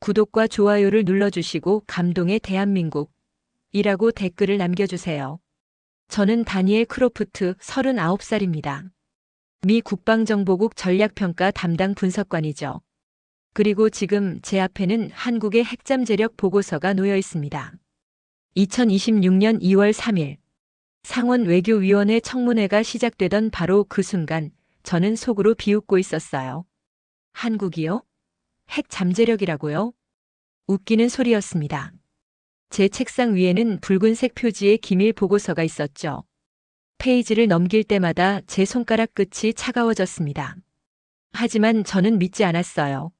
구독과 좋아요를 눌러주시고 감동의 대한민국이라고 댓글을 남겨주세요. 저는 다니엘 크로프트 39살입니다. 미 국방정보국 전략평가 담당 분석관이죠. 그리고 지금 제 앞에는 한국의 핵잠재력 보고서가 놓여 있습니다. 2026년 2월 3일 상원 외교위원회 청문회가 시작되던 바로 그 순간 저는 속으로 비웃고 있었어요. 한국이요? 핵 잠재력이라고요? 웃기는 소리였습니다. 제 책상 위에는 붉은색 표지의 기밀 보고서가 있었죠. 페이지를 넘길 때마다 제 손가락 끝이 차가워졌습니다. 하지만 저는 믿지 않았어요.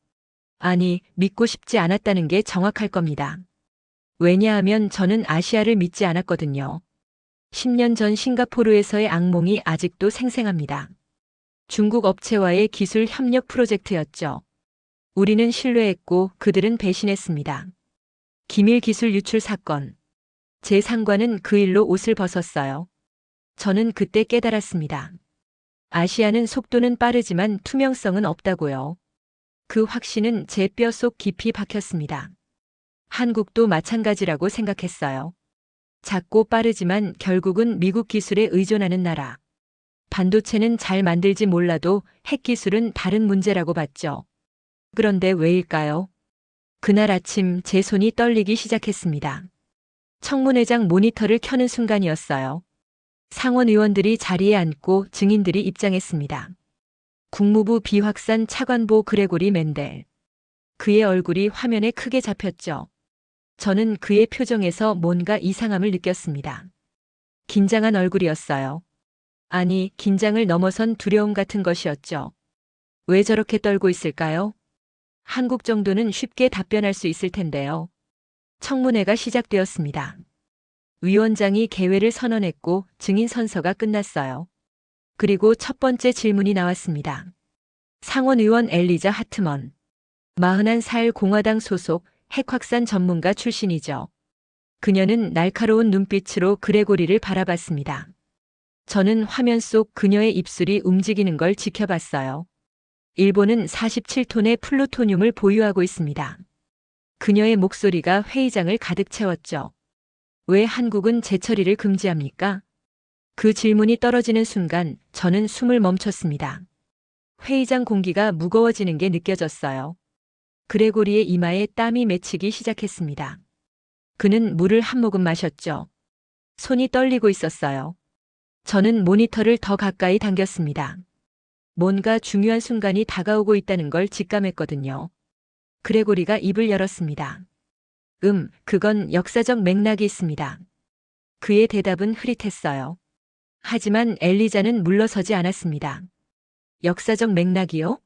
아니, 믿고 싶지 않았다는 게 정확할 겁니다. 왜냐하면 저는 아시아를 믿지 않았거든요. 10년 전 싱가포르에서의 악몽이 아직도 생생합니다. 중국 업체와의 기술 협력 프로젝트였죠. 우리는 신뢰했고 그들은 배신했습니다. 기밀 기술 유출 사건. 제 상관은 그 일로 옷을 벗었어요. 저는 그때 깨달았습니다. 아시아는 속도는 빠르지만 투명성은 없다고요. 그 확신은 제 뼛속 깊이 박혔습니다. 한국도 마찬가지라고 생각했어요. 작고 빠르지만 결국은 미국 기술에 의존하는 나라. 반도체는 잘 만들지 몰라도 핵기술은 다른 문제라고 봤죠. 그런데 왜일까요? 그날 아침 제 손이 떨리기 시작했습니다. 청문회장 모니터를 켜는 순간이었어요. 상원 의원들이 자리에 앉고 증인들이 입장했습니다. 국무부 비확산 차관보 그레고리 멘델. 그의 얼굴이 화면에 크게 잡혔죠. 저는 그의 표정에서 뭔가 이상함을 느꼈습니다. 긴장한 얼굴이었어요. 아니, 긴장을 넘어선 두려움 같은 것이었죠. 왜 저렇게 떨고 있을까요? 한국 정도는 쉽게 답변할 수 있을 텐데요. 청문회가 시작되었습니다. 위원장이 개회를 선언했고 증인 선서가 끝났어요. 그리고 첫 번째 질문이 나왔습니다. 상원 의원 엘리자 하트먼. 41살 공화당 소속 핵확산 전문가 출신이죠. 그녀는 날카로운 눈빛으로 그레고리를 바라봤습니다. 저는 화면 속 그녀의 입술이 움직이는 걸 지켜봤어요. 일본은 47톤의 플루토늄을 보유하고 있습니다. 그녀의 목소리가 회의장을 가득 채웠죠. 왜 한국은 재처리를 금지합니까? 그 질문이 떨어지는 순간 저는 숨을 멈췄습니다. 회의장 공기가 무거워지는 게 느껴졌어요. 그레고리의 이마에 땀이 맺히기 시작했습니다. 그는 물을 한 모금 마셨죠. 손이 떨리고 있었어요. 저는 모니터를 더 가까이 당겼습니다. 뭔가 중요한 순간이 다가오고 있다는 걸 직감했거든요. 그레고리가 입을 열었습니다. 그건 역사적 맥락이 있습니다. 그의 대답은 흐릿했어요. 하지만 엘리자는 물러서지 않았습니다. 역사적 맥락이요?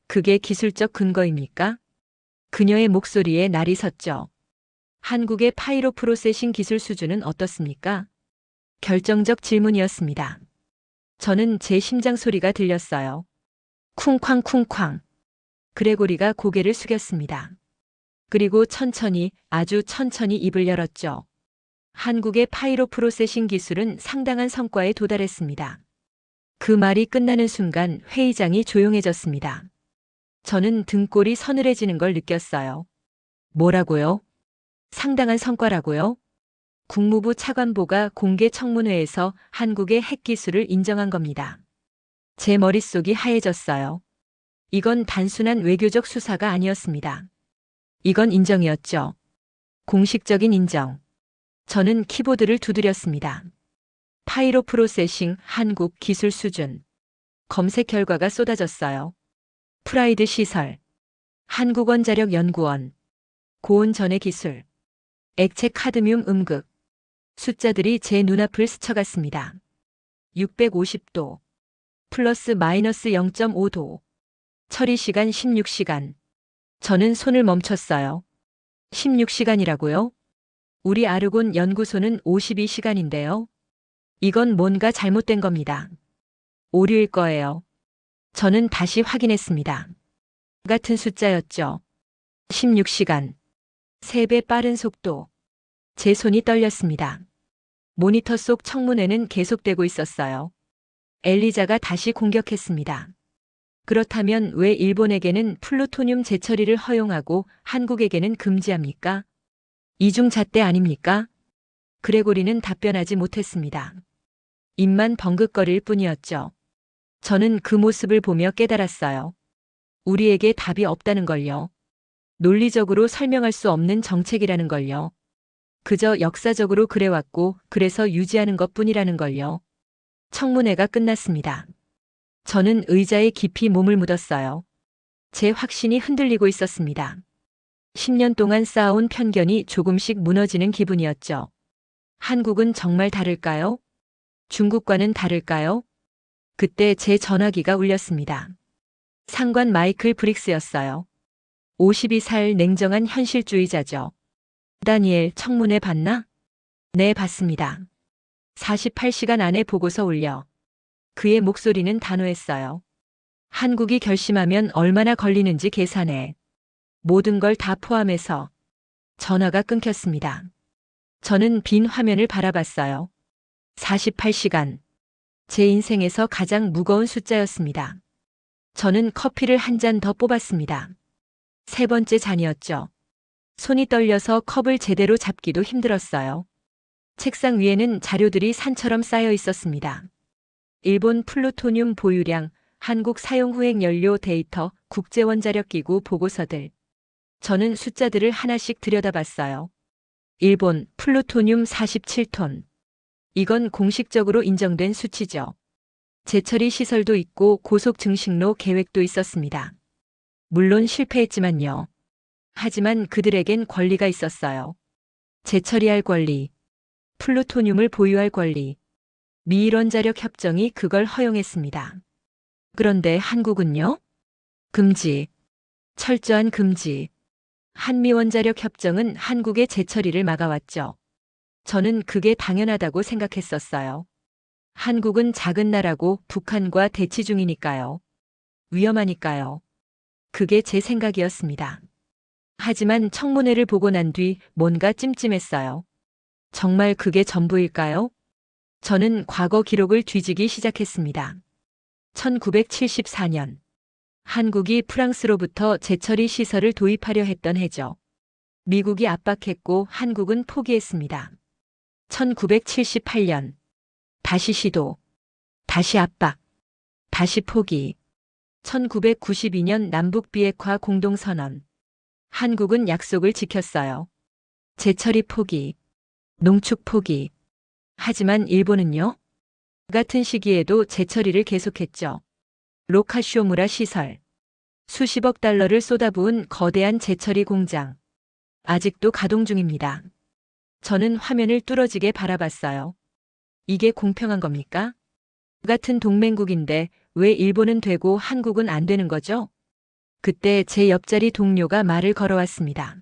그게 기술적 근거입니까? 그녀의 목소리에 날이 섰죠. 한국의 파이로 프로세싱 기술 수준은 어떻습니까? 결정적 질문이었습니다. 저는 제 심장 소리가 들렸어요. 쿵쾅쿵쾅. 그레고리가 고개를 숙였습니다. 그리고 천천히, 아주 천천히 입을 열었죠. 한국의 파이로 프로세싱 기술은 상당한 성과에 도달했습니다. 그 말이 끝나는 순간 회의장이 조용해졌습니다. 저는 등골이 서늘해지는 걸 느꼈어요. 뭐라고요? 상당한 성과라고요? 국무부 차관보가 공개 청문회에서 한국의 핵기술을 인정한 겁니다. 제 머릿속이 하얘졌어요. 이건 단순한 외교적 수사가 아니었습니다. 이건 인정이었죠. 공식적인 인정. 저는 키보드를 두드렸습니다. 파이로 프로세싱 한국 기술 수준. 검색 결과가 쏟아졌어요. 프라이드 시설. 한국원자력연구원. 고온 전해 기술. 액체 카드뮴 음극. 숫자들이 제 눈앞을 스쳐갔습니다. 650도. 플러스 마이너스 0.5도. 처리 시간 16시간. 저는 손을 멈췄어요. 16시간이라고요? 우리 아르곤 연구소는 52시간인데요. 이건 뭔가 잘못된 겁니다. 오류일 거예요. 저는 다시 확인했습니다. 같은 숫자였죠. 16시간. 3배 빠른 속도. 제 손이 떨렸습니다. 모니터 속 청문회는 계속되고 있었어요. 엘리자가 다시 공격했습니다. 그렇다면 왜 일본에게는 플루토늄 재처리를 허용하고 한국에게는 금지합니까? 이중잣대 아닙니까? 그레고리는 답변하지 못했습니다. 입만 벙긋거릴 뿐이었죠. 저는 그 모습을 보며 깨달았어요. 우리에게 답이 없다는 걸요. 논리적으로 설명할 수 없는 정책이라는 걸요. 그저 역사적으로 그래왔고 그래서 유지하는 것뿐이라는 걸요. 청문회가 끝났습니다. 저는 의자에 깊이 몸을 묻었어요. 제 확신이 흔들리고 있었습니다. 10년 동안 쌓아온 편견이 조금씩 무너지는 기분이었죠. 한국은 정말 다를까요? 중국과는 다를까요? 그때 제 전화기가 울렸습니다. 상관 마이클 브릭스였어요. 52살 냉정한 현실주의자죠. 다니엘, 청문회 봤나? 네, 봤습니다. 48시간 안에 보고서 올려. 그의 목소리는 단호했어요. 한국이 결심하면 얼마나 걸리는지 계산해. 모든 걸 다 포함해서. 전화가 끊겼습니다. 저는 빈 화면을 바라봤어요. 48시간. 제 인생에서 가장 무거운 숫자였습니다. 저는 커피를 한 잔 더 뽑았습니다. 세 번째 잔이었죠. 손이 떨려서 컵을 제대로 잡기도 힘들었어요. 책상 위에는 자료들이 산처럼 쌓여 있었습니다. 일본 플루토늄 보유량, 한국 사용 후행 연료 데이터, 국제원자력기구 보고서들. 저는 숫자들을 하나씩 들여다봤어요. 일본 플루토늄 47톤. 이건 공식적으로 인정된 수치죠. 재처리 시설도 있고 고속 증식로 계획도 있었습니다. 물론 실패했지만요. 하지만 그들에겐 권리가 있었어요. 재처리할 권리, 플루토늄을 보유할 권리, 미일원자력 협정이 그걸 허용했습니다. 그런데 한국은요? 금지, 철저한 금지. 한미원자력 협정은 한국의 재처리를 막아왔죠. 저는 그게 당연하다고 생각했었어요. 한국은 작은 나라고 북한과 대치 중이니까요. 위험하니까요. 그게 제 생각이었습니다. 하지만 청문회를 보고 난 뒤 뭔가 찜찜했어요. 정말 그게 전부일까요? 저는 과거 기록을 뒤지기 시작했습니다. 1974년. 한국이 프랑스로부터 재처리 시설을 도입하려 했던 해죠. 미국이 압박했고 한국은 포기했습니다. 1978년. 다시 시도. 다시 압박. 다시 포기. 1992년 남북 비핵화 공동선언. 한국은 약속을 지켰어요. 재처리 포기. 농축 포기. 하지만 일본은요? 같은 시기에도 재처리를 계속했죠. 로카쇼무라 시설. 수십억 달러를 쏟아부은 거대한 재처리 공장. 아직도 가동 중입니다. 저는 화면을 뚫어지게 바라봤어요. 이게 공평한 겁니까? 같은 동맹국인데 왜 일본은 되고 한국은 안 되는 거죠? 그때 제 옆자리 동료가 말을 걸어왔습니다.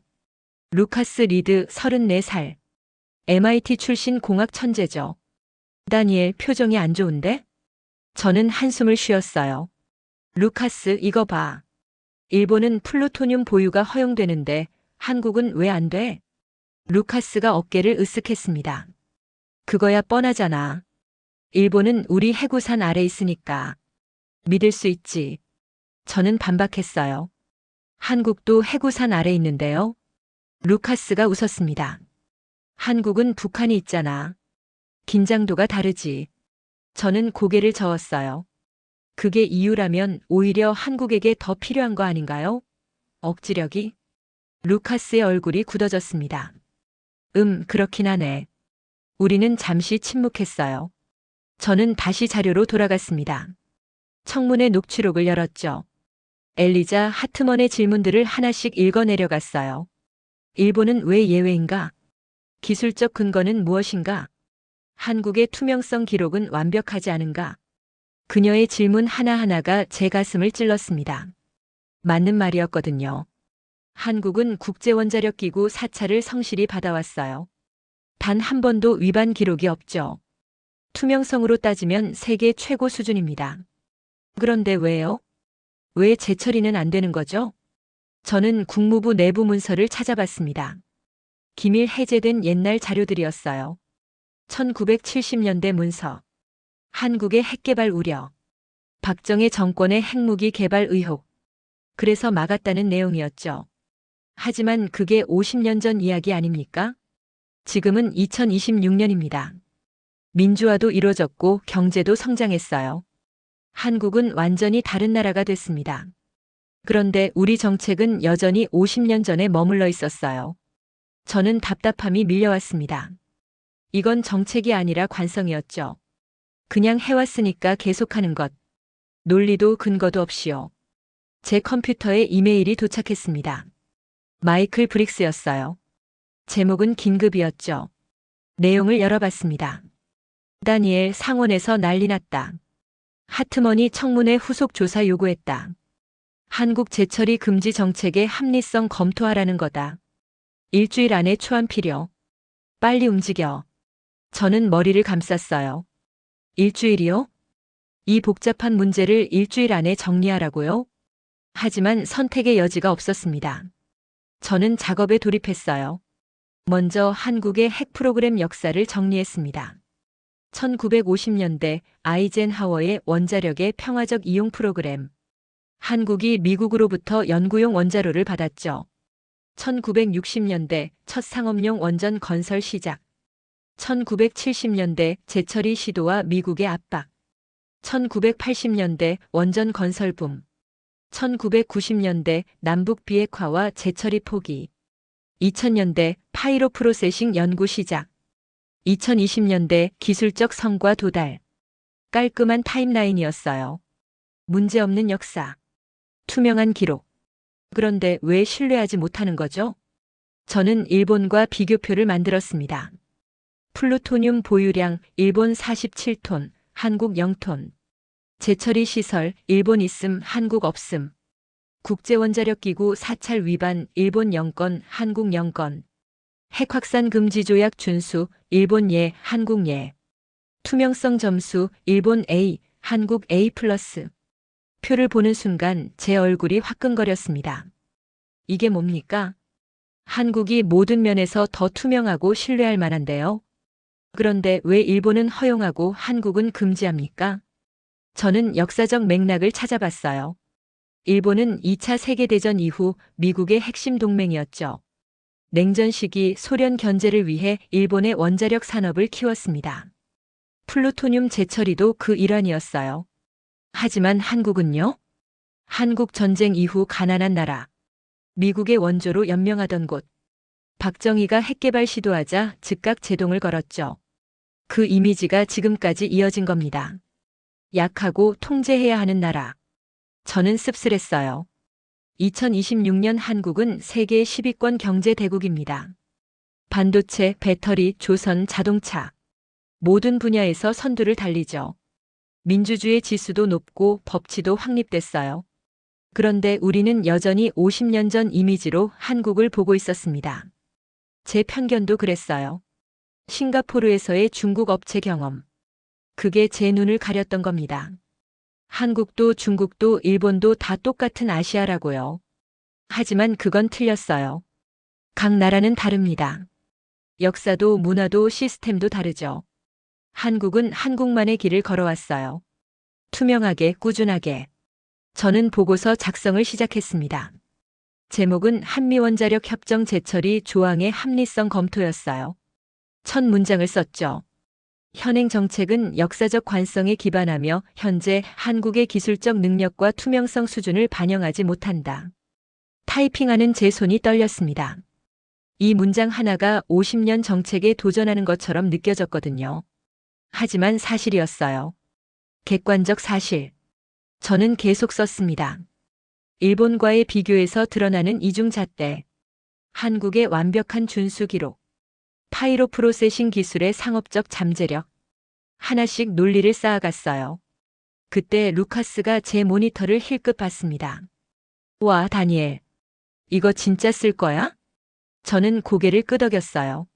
루카스 리드 34살. MIT 출신 공학 천재죠. 다니엘, 표정이 안 좋은데? 저는 한숨을 쉬었어요. 루카스, 이거 봐. 일본은 플루토늄 보유가 허용되는데 한국은 왜 안 돼? 루카스가 어깨를 으쓱했습니다. 그거야 뻔하잖아. 일본은 우리 해구산 아래 있으니까. 믿을 수 있지. 저는 반박했어요. 한국도 해구산 아래 있는데요. 루카스가 웃었습니다. 한국은 북한이 있잖아. 긴장도가 다르지. 저는 고개를 저었어요. 그게 이유라면 오히려 한국에게 더 필요한 거 아닌가요? 억지력이? 루카스의 얼굴이 굳어졌습니다. 그렇긴 하네. 우리는 잠시 침묵했어요. 저는 다시 자료로 돌아갔습니다. 청문회 녹취록을 열었죠. 엘리자 하트먼의 질문들을 하나씩 읽어내려갔어요. 일본은 왜 예외인가? 기술적 근거는 무엇인가? 한국의 투명성 기록은 완벽하지 않은가? 그녀의 질문 하나하나가 제 가슴을 찔렀습니다. 맞는 말이었거든요. 한국은 국제원자력기구 사찰을 성실히 받아왔어요. 단 한 번도 위반 기록이 없죠. 투명성으로 따지면 세계 최고 수준입니다. 그런데 왜요? 왜 재처리는 안 되는 거죠? 저는 국무부 내부 문서를 찾아봤습니다. 기밀 해제된 옛날 자료들이었어요. 1970년대 문서. 한국의 핵개발 우려. 박정희 정권의 핵무기 개발 의혹. 그래서 막았다는 내용이었죠. 하지만 그게 50년 전 이야기 아닙니까? 지금은 2026년입니다. 민주화도 이루어졌고 경제도 성장했어요. 한국은 완전히 다른 나라가 됐습니다. 그런데 우리 정책은 여전히 50년 전에 머물러 있었어요. 저는 답답함이 밀려왔습니다. 이건 정책이 아니라 관성이었죠. 그냥 해왔으니까 계속하는 것. 논리도 근거도 없이요. 제 컴퓨터에 이메일이 도착했습니다. 마이클 브릭스였어요. 제목은 긴급이었죠. 내용을 열어봤습니다. 다니엘 상원에서 난리 났다. 하트머니 청문회 후속 조사 요구했다. 한국 재처리 금지 정책의 합리성 검토하라는 거다. 일주일 안에 초안 필요. 빨리 움직여. 저는 머리를 감쌌어요. 일주일이요? 이 복잡한 문제를 일주일 안에 정리하라고요? 하지만 선택의 여지가 없었습니다. 저는 작업에 돌입했어요. 먼저 한국의 핵 프로그램 역사를 정리했습니다. 1950년대 아이젠하워의 원자력의 평화적 이용 프로그램. 한국이 미국으로부터 연구용 원자로를 받았죠. 1960년대 첫 상업용 원전 건설 시작. 1970년대 재처리 시도와 미국의 압박. 1980년대 원전 건설 붐. 1990년대 남북 비핵화와 재처리 포기. 2000년대 파이로 프로세싱 연구 시작. 2020년대 기술적 성과 도달. 깔끔한 타임라인이었어요. 문제없는 역사. 투명한 기록. 그런데 왜 신뢰하지 못하는 거죠? 저는 일본과 비교표를 만들었습니다. 플루토늄 보유량 일본 47톤, 한국 0톤. 재처리 시설 일본 있음, 한국 없음. 국제원자력기구 사찰 위반 일본 0건, 한국 0건. 핵확산 금지 조약 준수 일본 예, 한국 예. 투명성 점수 일본 A, 한국 A+. 표를 보는 순간 제 얼굴이 화끈거렸습니다. 이게 뭡니까? 한국이 모든 면에서 더 투명하고 신뢰할 만한데요. 그런데 왜 일본은 허용하고 한국은 금지합니까? 저는 역사적 맥락을 찾아봤어요. 일본은 2차 세계대전 이후 미국의 핵심 동맹이었죠. 냉전 시기 소련 견제를 위해 일본의 원자력 산업을 키웠습니다. 플루토늄 재처리도 그 일환이었어요. 하지만 한국은요? 한국 전쟁 이후 가난한 나라. 미국의 원조로 연명하던 곳. 박정희가 핵개발 시도하자 즉각 제동을 걸었죠. 그 이미지가 지금까지 이어진 겁니다. 약하고 통제해야 하는 나라. 저는 씁쓸했어요. 2026년 한국은 세계 10위권 경제 대국입니다. 반도체, 배터리, 조선, 자동차. 모든 분야에서 선두를 달리죠. 민주주의 지수도 높고 법치도 확립됐어요. 그런데 우리는 여전히 50년 전 이미지로 한국을 보고 있었습니다. 제 편견도 그랬어요. 싱가포르에서의 중국 업체 경험. 그게 제 눈을 가렸던 겁니다. 한국도 중국도 일본도 다 똑같은 아시아라고요. 하지만 그건 틀렸어요. 각 나라는 다릅니다. 역사도 문화도 시스템도 다르죠. 한국은 한국만의 길을 걸어왔어요. 투명하게, 꾸준하게. 저는 보고서 작성을 시작했습니다. 제목은 한미원자력 협정 재처리 조항의 합리성 검토였어요. 첫 문장을 썼죠. 현행 정책은 역사적 관성에 기반하며 현재 한국의 기술적 능력과 투명성 수준을 반영하지 못한다. 타이핑하는 제 손이 떨렸습니다. 이 문장 하나가 50년 정책에 도전하는 것처럼 느껴졌거든요. 하지만 사실이었어요. 객관적 사실. 저는 계속 썼습니다. 일본과의 비교에서 드러나는 이중잣대. 한국의 완벽한 준수 기록. 파이로 프로세싱 기술의 상업적 잠재력. 하나씩 논리를 쌓아갔어요. 그때 루카스가 제 모니터를 힐끗 봤습니다. 와, 다니엘. 이거 진짜 쓸 거야? 저는 고개를 끄덕였어요.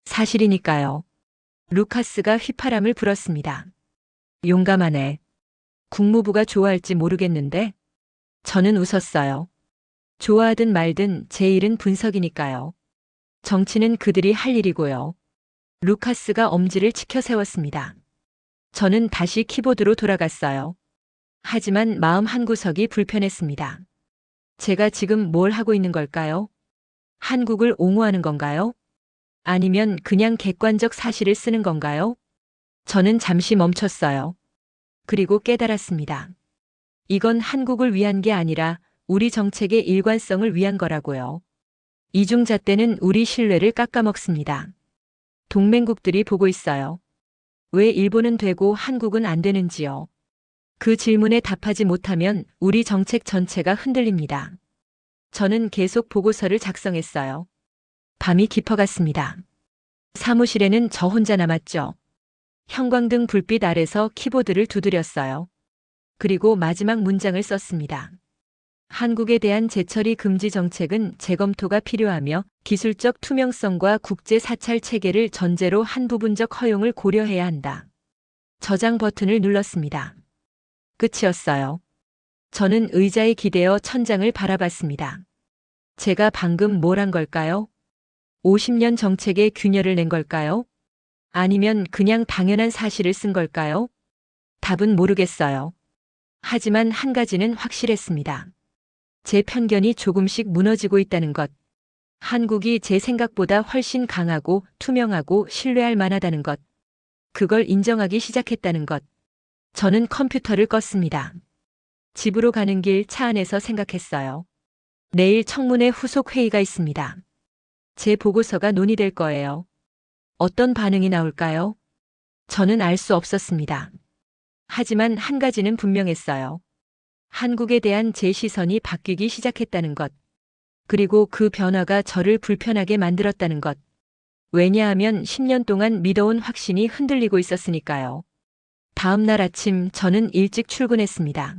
사실이니까요. 루카스가 휘파람을 불었습니다. 용감하네. 국무부가 좋아할지 모르겠는데. 저는 웃었어요. 좋아하든 말든 제 일은 분석이니까요. 정치는 그들이 할 일이고요. 루카스가 엄지를 치켜 세웠습니다. 저는 다시 키보드로 돌아갔어요. 하지만 마음 한구석이 불편했습니다. 제가 지금 뭘 하고 있는 걸까요? 한국을 옹호하는 건가요? 아니면 그냥 객관적 사실을 쓰는 건가요? 저는 잠시 멈췄어요. 그리고 깨달았습니다. 이건 한국을 위한 게 아니라 우리 정책의 일관성을 위한 거라고요. 이중잣대는 우리 신뢰를 깎아먹습니다. 동맹국들이 보고 있어요. 왜 일본은 되고 한국은 안 되는지요? 그 질문에 답하지 못하면 우리 정책 전체가 흔들립니다. 저는 계속 보고서를 작성했어요. 밤이 깊어갔습니다. 사무실에는 저 혼자 남았죠. 형광등 불빛 아래서 키보드를 두드렸어요. 그리고 마지막 문장을 썼습니다. 한국에 대한 재처리 금지 정책은 재검토가 필요하며 기술적 투명성과 국제 사찰 체계를 전제로 한 부분적 허용을 고려해야 한다. 저장 버튼을 눌렀습니다. 끝이었어요. 저는 의자에 기대어 천장을 바라봤습니다. 제가 방금 뭘 한 걸까요? 50년 정책에 균열을 낸 걸까요? 아니면 그냥 당연한 사실을 쓴 걸까요? 답은 모르겠어요. 하지만 한 가지는 확실했습니다. 제 편견이 조금씩 무너지고 있다는 것. 한국이 제 생각보다 훨씬 강하고 투명하고 신뢰할 만하다는 것. 그걸 인정하기 시작했다는 것. 저는 컴퓨터를 껐습니다. 집으로 가는 길 차 안에서 생각했어요. 내일 청문회 후속 회의가 있습니다. 제 보고서가 논의될 거예요. 어떤 반응이 나올까요? 저는 알 수 없었습니다. 하지만 한 가지는 분명했어요. 한국에 대한 제 시선이 바뀌기 시작했다는 것. 그리고 그 변화가 저를 불편하게 만들었다는 것. 왜냐하면 10년 동안 믿어온 확신이 흔들리고 있었으니까요. 다음 날 아침 저는 일찍 출근했습니다.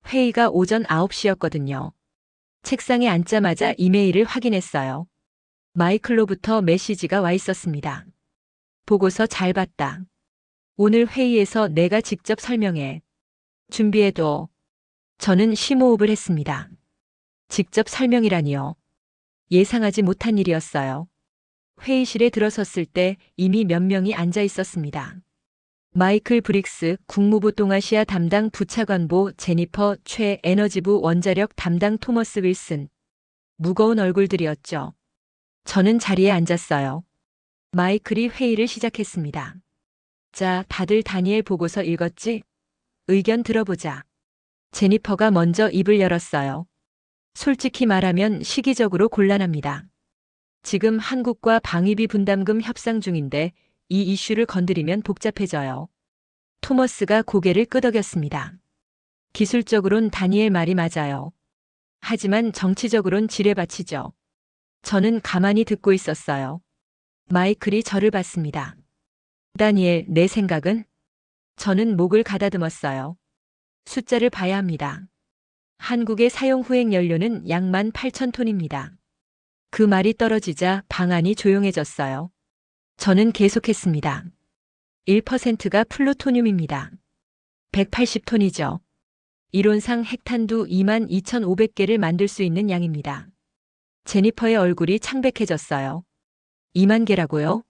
회의가 오전 9시였거든요. 책상에 앉자마자 이메일을 확인했어요. 마이클로부터 메시지가 와 있었습니다. 보고서 잘 봤다. 오늘 회의에서 내가 직접 설명해. 준비해둬. 저는 심호흡을 했습니다. 직접 설명이라니요. 예상하지 못한 일이었어요. 회의실에 들어섰을 때 이미 몇 명이 앉아 있었습니다. 마이클 브릭스 국무부 동아시아 담당 부차관보 제니퍼 최 에너지부 원자력 담당 토머스 윌슨. 무거운 얼굴들이었죠. 저는 자리에 앉았어요. 마이클이 회의를 시작했습니다. 자, 다들 다니엘 보고서 읽었지? 의견 들어보자. 제니퍼가 먼저 입을 열었어요. 솔직히 말하면 시기적으로 곤란합니다. 지금 한국과 방위비 분담금 협상 중인데 이 이슈를 건드리면 복잡해져요. 토머스가 고개를 끄덕였습니다. 기술적으론 다니엘 말이 맞아요. 하지만 정치적으론 지뢰밭이죠. 저는 가만히 듣고 있었어요. 마이클이 저를 봤습니다. 다니엘, 내 생각은? 저는 목을 가다듬었어요. 숫자를 봐야 합니다. 한국의 사용 후행 연료는 약 18,000톤입니다. 그 말이 떨어지자 방안이 조용해졌어요. 저는 계속했습니다. 1%가 플루토늄입니다. 180톤이죠. 이론상 핵탄두 22,500개를 만들 수 있는 양입니다. 제니퍼의 얼굴이 창백해졌어요. 2만 개라고요?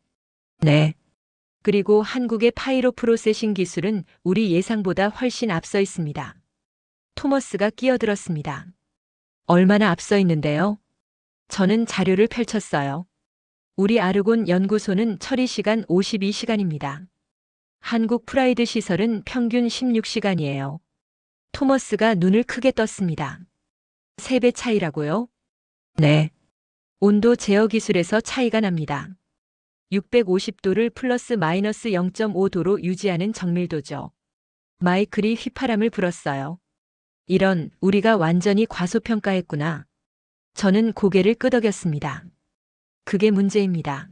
네. 그리고 한국의 파이로 프로세싱 기술은 우리 예상보다 훨씬 앞서 있습니다. 토머스가 끼어들었습니다. 얼마나 앞서 있는데요? 저는 자료를 펼쳤어요. 우리 아르곤 연구소는 처리 시간 52시간입니다. 한국 프라이드 시설은 평균 16시간이에요. 토머스가 눈을 크게 떴습니다. 3배 차이라고요? 네. 온도 제어 기술에서 차이가 납니다. 650도를 플러스 마이너스 0.5도로 유지하는 정밀도죠. 마이클이 휘파람을 불었어요. 이런, 우리가 완전히 과소평가했구나. 저는 고개를 끄덕였습니다. 그게 문제입니다.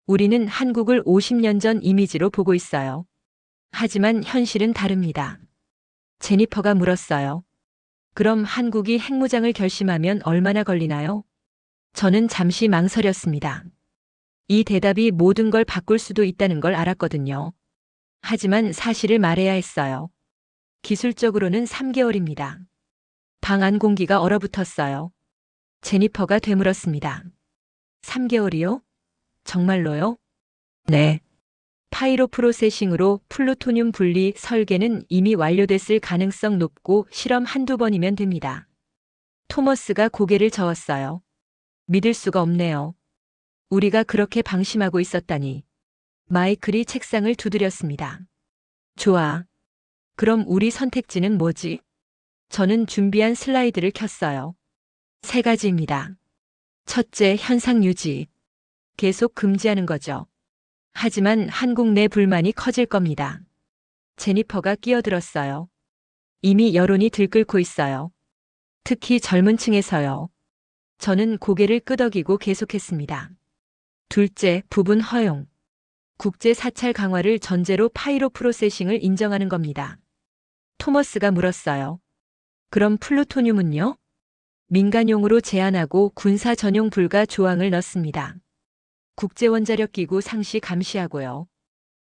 우리는 한국을 50년 전 이미지로 보고 있어요. 하지만 현실은 다릅니다. 제니퍼가 물었어요. 그럼 한국이 핵무장을 결심하면 얼마나 걸리나요? 저는 잠시 망설였습니다. 이 대답이 모든 걸 바꿀 수도 있다는 걸 알았거든요. 하지만 사실을 말해야 했어요. 기술적으로는 3개월입니다. 방 안 공기가 얼어붙었어요. 제니퍼가 되물었습니다. 3개월이요? 정말로요? 네. 파이로 프로세싱으로 플루토늄 분리 설계는 이미 완료됐을 가능성 높고 실험 한두 번이면 됩니다. 토머스가 고개를 저었어요. 믿을 수가 없네요. 우리가 그렇게 방심하고 있었다니. 마이클이 책상을 두드렸습니다. 좋아. 그럼 우리 선택지는 뭐지? 저는 준비한 슬라이드를 켰어요. 3가지입니다. 첫째, 현상 유지. 계속 금지하는 거죠. 하지만 한국 내 불만이 커질 겁니다. 제니퍼가 끼어들었어요. 이미 여론이 들끓고 있어요. 특히 젊은 층에서요. 저는 고개를 끄덕이고 계속했습니다. 둘째, 부분 허용. 국제 사찰 강화를 전제로 파이로 프로세싱을 인정하는 겁니다. 토머스가 물었어요. 그럼 플루토늄은요? 민간용으로 제한하고 군사 전용 불가 조항을 넣습니다. 국제원자력기구 상시 감시하고요.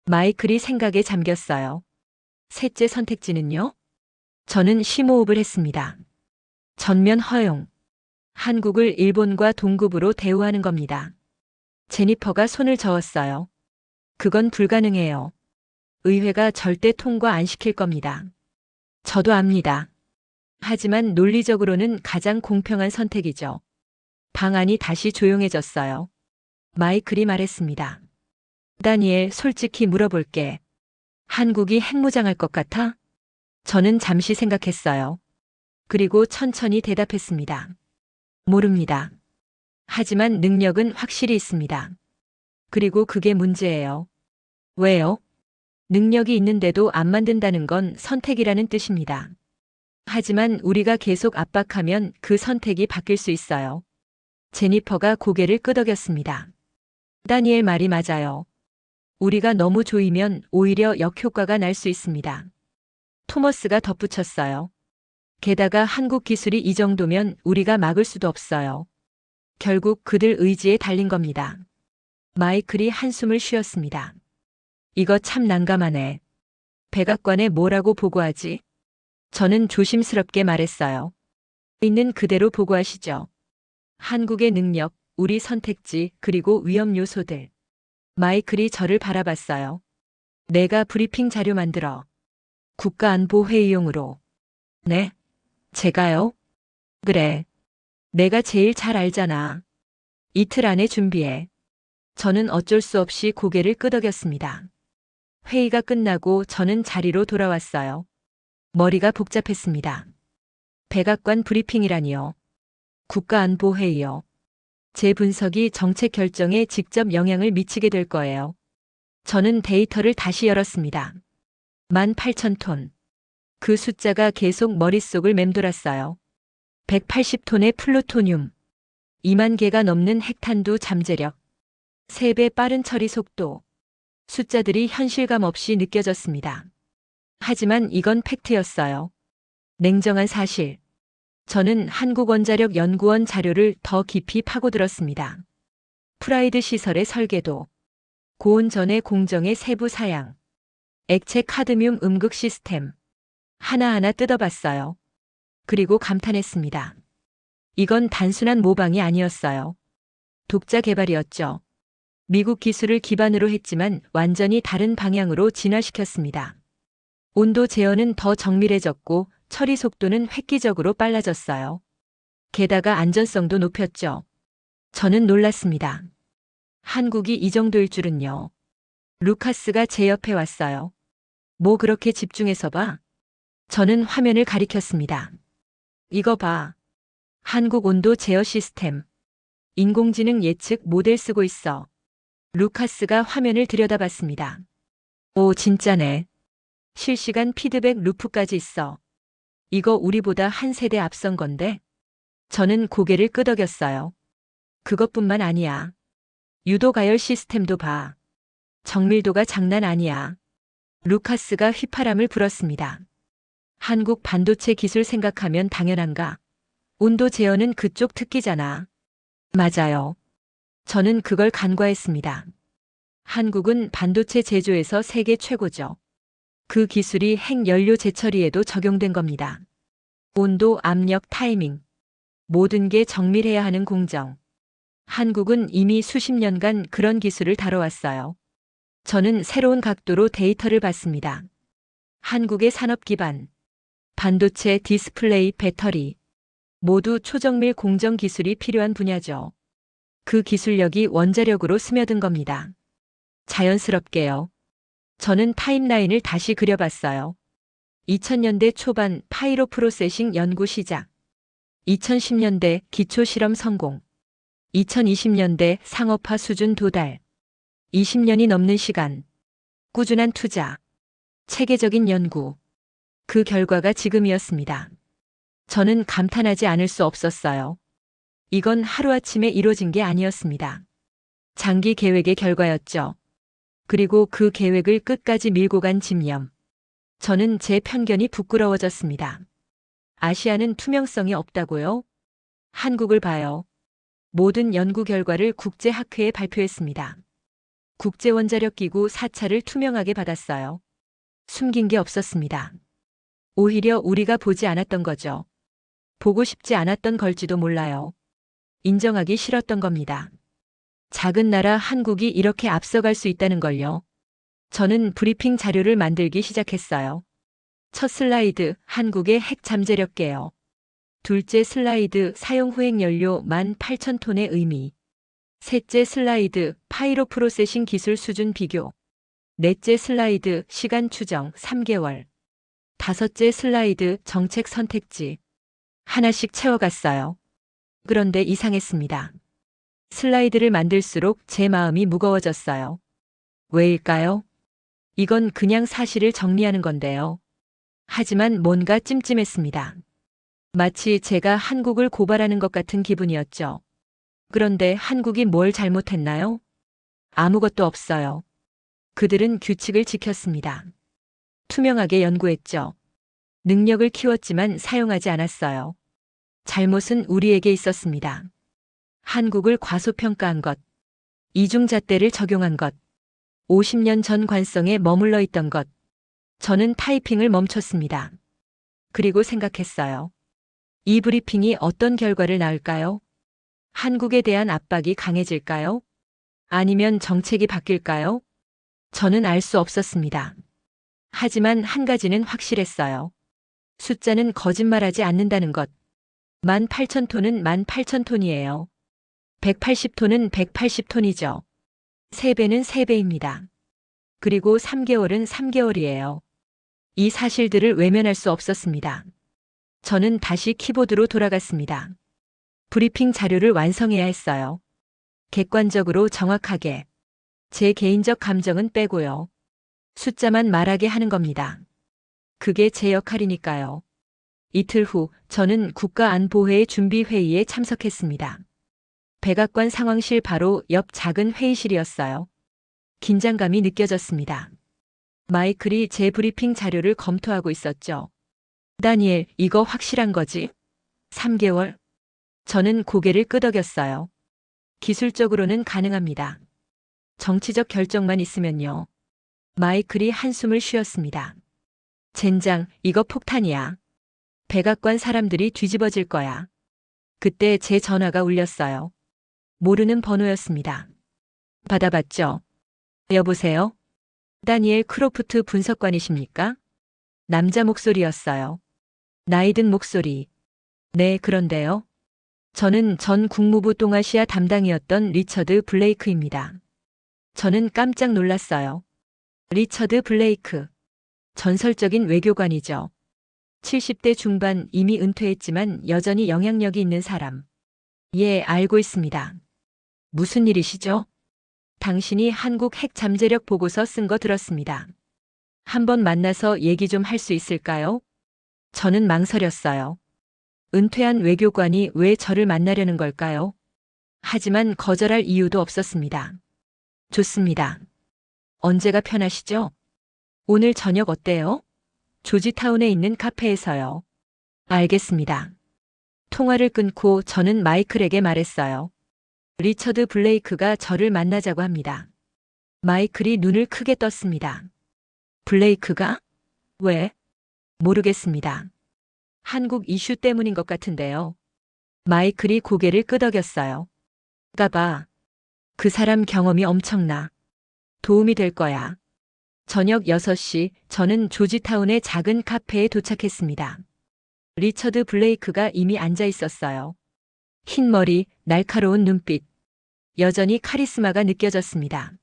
마이클이 생각에 잠겼어요. 셋째 선택지는요? 저는 심호흡을 했습니다. 전면 허용. 한국을 일본과 동급으로 대우하는 겁니다. 제니퍼가 손을 저었어요. 그건 불가능해요. 의회가 절대 통과 안 시킬 겁니다. 저도 압니다. 하지만 논리적으로는 가장 공평한 선택이죠. 방안이 다시 조용해졌어요. 마이클이 말했습니다. 다니엘, 솔직히 물어볼게. 한국이 핵무장할 것 같아? 저는 잠시 생각했어요. 그리고 천천히 대답했습니다. 모릅니다. 하지만 능력은 확실히 있습니다. 그리고 그게 문제예요. 왜요? 능력이 있는데도 안 만든다는 건 선택이라는 뜻입니다. 하지만 우리가 계속 압박하면 그 선택이 바뀔 수 있어요. 제니퍼가 고개를 끄덕였습니다. 다니엘 말이 맞아요. 우리가 너무 조이면 오히려 역효과가 날 수 있습니다. 토머스가 덧붙였어요. 게다가 한국 기술이 이 정도면 우리가 막을 수도 없어요. 결국 그들 의지에 달린 겁니다. 마이클이 한숨을 쉬었습니다. 이거 참 난감하네. 백악관에 뭐라고 보고하지? 저는 조심스럽게 말했어요. 있는 그대로 보고하시죠. 한국의 능력, 우리 선택지, 그리고 위험 요소들. 마이클이 저를 바라봤어요. 내가 브리핑 자료 만들어. 국가안보회의용으로. 네? 제가요? 그래. 내가 제일 잘 알잖아. 이틀 안에 준비해. 저는 어쩔 수 없이 고개를 끄덕였습니다. 회의가 끝나고 저는 자리로 돌아왔어요. 머리가 복잡했습니다. 백악관 브리핑이라니요. 국가안보회의요. 제 분석이 정책 결정에 직접 영향을 미치게 될 거예요. 저는 데이터를 다시 열었습니다. 18,000톤. 그 숫자가 계속 머릿속을 맴돌았어요. 180톤의 플루토늄. 2만 개가 넘는 핵탄두 잠재력. 3배 빠른 처리 속도. 숫자들이 현실감 없이 느껴졌습니다. 하지만 이건 팩트였어요. 냉정한 사실. 저는 한국원자력연구원 자료를 더 깊이 파고들었습니다. 프라이드 시설의 설계도, 고온 전의 공정의 세부 사양, 액체 카드뮴 음극 시스템, 하나하나 뜯어봤어요. 그리고 감탄했습니다. 이건 단순한 모방이 아니었어요. 독자 개발이었죠. 미국 기술을 기반으로 했지만 완전히 다른 방향으로 진화시켰습니다. 온도 제어는 더 정밀해졌고 처리 속도는 획기적으로 빨라졌어요. 게다가 안전성도 높였죠. 저는 놀랐습니다. 한국이 이 정도일 줄은요. 루카스가 제 옆에 왔어요. 뭐 그렇게 집중해서 봐? 저는 화면을 가리켰습니다. 이거 봐. 한국 온도 제어 시스템. 인공지능 예측 모델 쓰고 있어. 루카스가 화면을 들여다봤습니다. 오, 진짜네. 실시간 피드백 루프까지 있어. 이거 우리보다 한 세대 앞선 건데? 저는 고개를 끄덕였어요. 그것뿐만 아니야. 유도 가열 시스템도 봐. 정밀도가 장난 아니야. 루카스가 휘파람을 불었습니다. 한국 반도체 기술 생각하면 당연한가? 온도 제어는 그쪽 특기잖아. 맞아요. 저는 그걸 간과했습니다. 한국은 반도체 제조에서 세계 최고죠. 그 기술이 핵연료 재처리에도 적용된 겁니다. 온도, 압력, 타이밍. 모든 게 정밀해야 하는 공정. 한국은 이미 수십 년간 그런 기술을 다뤄왔어요. 저는 새로운 각도로 데이터를 봤습니다. 한국의 산업 기반, 반도체, 디스플레이, 배터리, 모두 초정밀 공정 기술이 필요한 분야죠. 그 기술력이 원자력으로 스며든 겁니다. 자연스럽게요. 저는 타임라인을 다시 그려봤어요. 2000년대 초반 파이로 프로세싱 연구 시작. 2010년대 기초 실험 성공. 2020년대 상업화 수준 도달. 20년이 넘는 시간. 꾸준한 투자. 체계적인 연구. 그 결과가 지금이었습니다. 저는 감탄하지 않을 수 없었어요. 이건 하루아침에 이루어진 게 아니었습니다. 장기 계획의 결과였죠. 그리고 그 계획을 끝까지 밀고 간 집념. 저는 제 편견이 부끄러워졌습니다. 아시아는 투명성이 없다고요? 한국을 봐요. 모든 연구 결과를 국제학회에 발표했습니다. 국제원자력기구 4차를 투명하게 받았어요. 숨긴 게 없었습니다. 오히려 우리가 보지 않았던 거죠. 보고 싶지 않았던 걸지도 몰라요. 인정하기 싫었던 겁니다. 작은 나라 한국이 이렇게 앞서갈 수 있다는 걸요. 저는 브리핑 자료를 만들기 시작했어요. 첫 슬라이드, 한국의 핵 잠재력계요. 둘째 슬라이드, 사용 후핵 연료 18,000톤의 의미. 셋째 슬라이드, 파이로 프로세싱 기술 수준 비교. 넷째 슬라이드, 시간 추정 3개월. 다섯째 슬라이드, 정책 선택지. 하나씩 채워갔어요. 그런데 이상했습니다. 슬라이드를 만들수록 제 마음이 무거워졌어요. 왜일까요? 이건 그냥 사실을 정리하는 건데요. 하지만 뭔가 찜찜했습니다. 마치 제가 한국을 고발하는 것 같은 기분이었죠. 그런데 한국이 뭘 잘못했나요? 아무것도 없어요. 그들은 규칙을 지켰습니다. 투명하게 연구했죠. 능력을 키웠지만 사용하지 않았어요. 잘못은 우리에게 있었습니다. 한국을 과소평가한 것, 이중잣대를 적용한 것, 50년 전 관성에 머물러 있던 것. 저는 타이핑을 멈췄습니다. 그리고 생각했어요. 이 브리핑이 어떤 결과를 낳을까요? 한국에 대한 압박이 강해질까요? 아니면 정책이 바뀔까요? 저는 알 수 없었습니다. 하지만 한 가지는 확실했어요. 숫자는 거짓말하지 않는다는 것. 18,000톤은 18,000톤이에요. 180톤은 180톤이죠. 3배는 3배입니다. 그리고 3개월은 3개월이에요. 이 사실들을 외면할 수 없었습니다. 저는 다시 키보드로 돌아갔습니다. 브리핑 자료를 완성해야 했어요. 객관적으로 정확하게. 제 개인적 감정은 빼고요. 숫자만 말하게 하는 겁니다. 그게 제 역할이니까요. 이틀 후 저는 국가안보회의 준비회의에 참석했습니다. 백악관 상황실 바로 옆 작은 회의실이었어요. 긴장감이 느껴졌습니다. 마이클이 제 브리핑 자료를 검토하고 있었죠. 다니엘, 이거 확실한 거지? 3개월? 저는 고개를 끄덕였어요. 기술적으로는 가능합니다. 정치적 결정만 있으면요. 마이클이 한숨을 쉬었습니다. 젠장, 이거 폭탄이야. 백악관 사람들이 뒤집어질 거야. 그때 제 전화가 울렸어요. 모르는 번호였습니다. 받아봤죠. 여보세요? 다니엘 크로프트 분석관이십니까? 남자 목소리였어요. 나이 든 목소리. 네, 그런데요. 저는 전 국무부 동아시아 담당이었던 리처드 블레이크입니다. 저는 깜짝 놀랐어요. 리처드 블레이크. 전설적인 외교관이죠. 70대 중반 이미 은퇴했지만 여전히 영향력이 있는 사람. 예, 알고 있습니다. 무슨 일이시죠? 당신이 한국 핵 잠재력 보고서 쓴 거 들었습니다. 한번 만나서 얘기 좀 할 수 있을까요? 저는 망설였어요. 은퇴한 외교관이 왜 저를 만나려는 걸까요? 하지만 거절할 이유도 없었습니다. 좋습니다. 언제가 편하시죠? 오늘 저녁 어때요? 조지타운에 있는 카페에서요. 알겠습니다. 통화를 끊고 저는 마이클에게 말했어요. 리처드 블레이크가 저를 만나자고 합니다. 마이클이 눈을 크게 떴습니다. 블레이크가? 왜? 모르겠습니다. 한국 이슈 때문인 것 같은데요. 마이클이 고개를 끄덕였어요. 까봐. 그 사람 경험이 엄청나. 도움이 될 거야. 저녁 6시 저는 조지타운의 작은 카페에 도착했습니다. 리처드 블레이크가 이미 앉아 있었어요. 흰 머리, 날카로운 눈빛. 여전히 카리스마가 느껴졌습니다.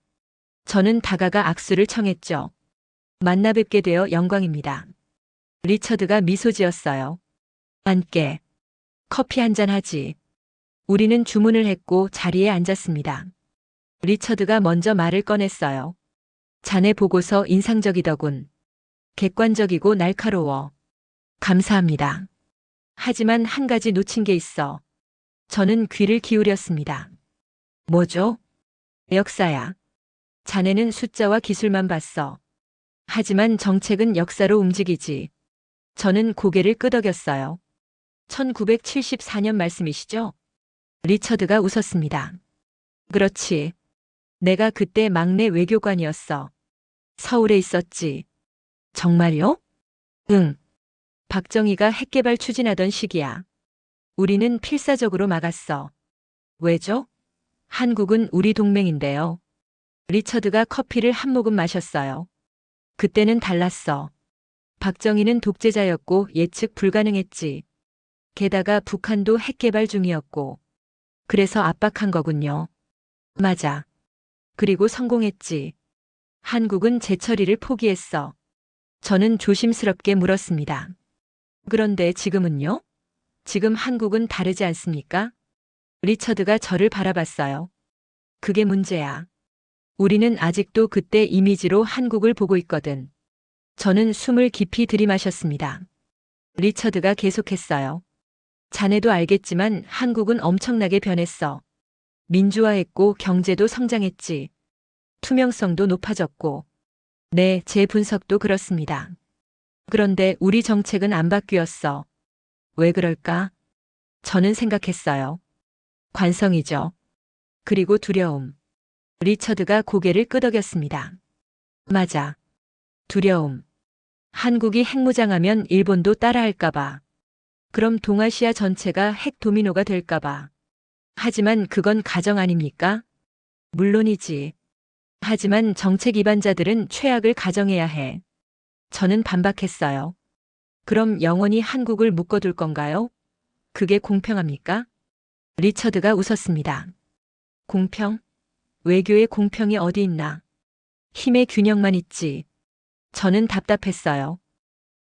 저는 다가가 악수를 청했죠. 만나 뵙게 되어 영광입니다. 리처드가 미소 지었어요. 앉게. 커피 한잔 하지. 우리는 주문을 했고 자리에 앉았습니다. 리처드가 먼저 말을 꺼냈어요. 자네 보고서 인상적이더군. 객관적이고 날카로워. 감사합니다. 하지만 한 가지 놓친 게 있어. 저는 귀를 기울였습니다. 뭐죠? 역사야. 자네는 숫자와 기술만 봤어. 하지만 정책은 역사로 움직이지. 저는 고개를 끄덕였어요. 1974년 말씀이시죠? 리처드가 웃었습니다. 그렇지. 내가 그때 막내 외교관이었어. 서울에 있었지. 정말요? 응. 박정희가 핵개발 추진하던 시기야. 우리는 필사적으로 막았어. 왜죠? 한국은 우리 동맹인데요. 리처드가 커피를 한 모금 마셨어요. 그때는 달랐어. 박정희는 독재자였고 예측 불가능했지. 게다가 북한도 핵개발 중이었고. 그래서 압박한 거군요. 맞아. 그리고 성공했지. 한국은 재처리를 포기했어. 저는 조심스럽게 물었습니다. 그런데 지금은요? 지금 한국은 다르지 않습니까? 리처드가 저를 바라봤어요. 그게 문제야. 우리는 아직도 그때 이미지로 한국을 보고 있거든. 저는 숨을 깊이 들이마셨습니다. 리처드가 계속했어요. 자네도 알겠지만 한국은 엄청나게 변했어. 민주화했고 경제도 성장했지. 투명성도 높아졌고. 네, 제 분석도 그렇습니다. 그런데 우리 정책은 안 바뀌었어. 왜 그럴까? 저는 생각했어요. 관성이죠. 그리고 두려움. 리처드가 고개를 끄덕였습니다. 맞아. 두려움. 한국이 핵무장하면 일본도 따라할까봐. 그럼 동아시아 전체가 핵 도미노가 될까봐. 하지만 그건 가정 아닙니까? 물론이지. 하지만 정책 위반자들은 최악을 가정해야 해. 저는 반박했어요. 그럼 영원히 한국을 묶어둘 건가요? 그게 공평합니까? 리처드가 웃었습니다. 공평? 외교의 공평이 어디 있나? 힘의 균형만 있지. 저는 답답했어요.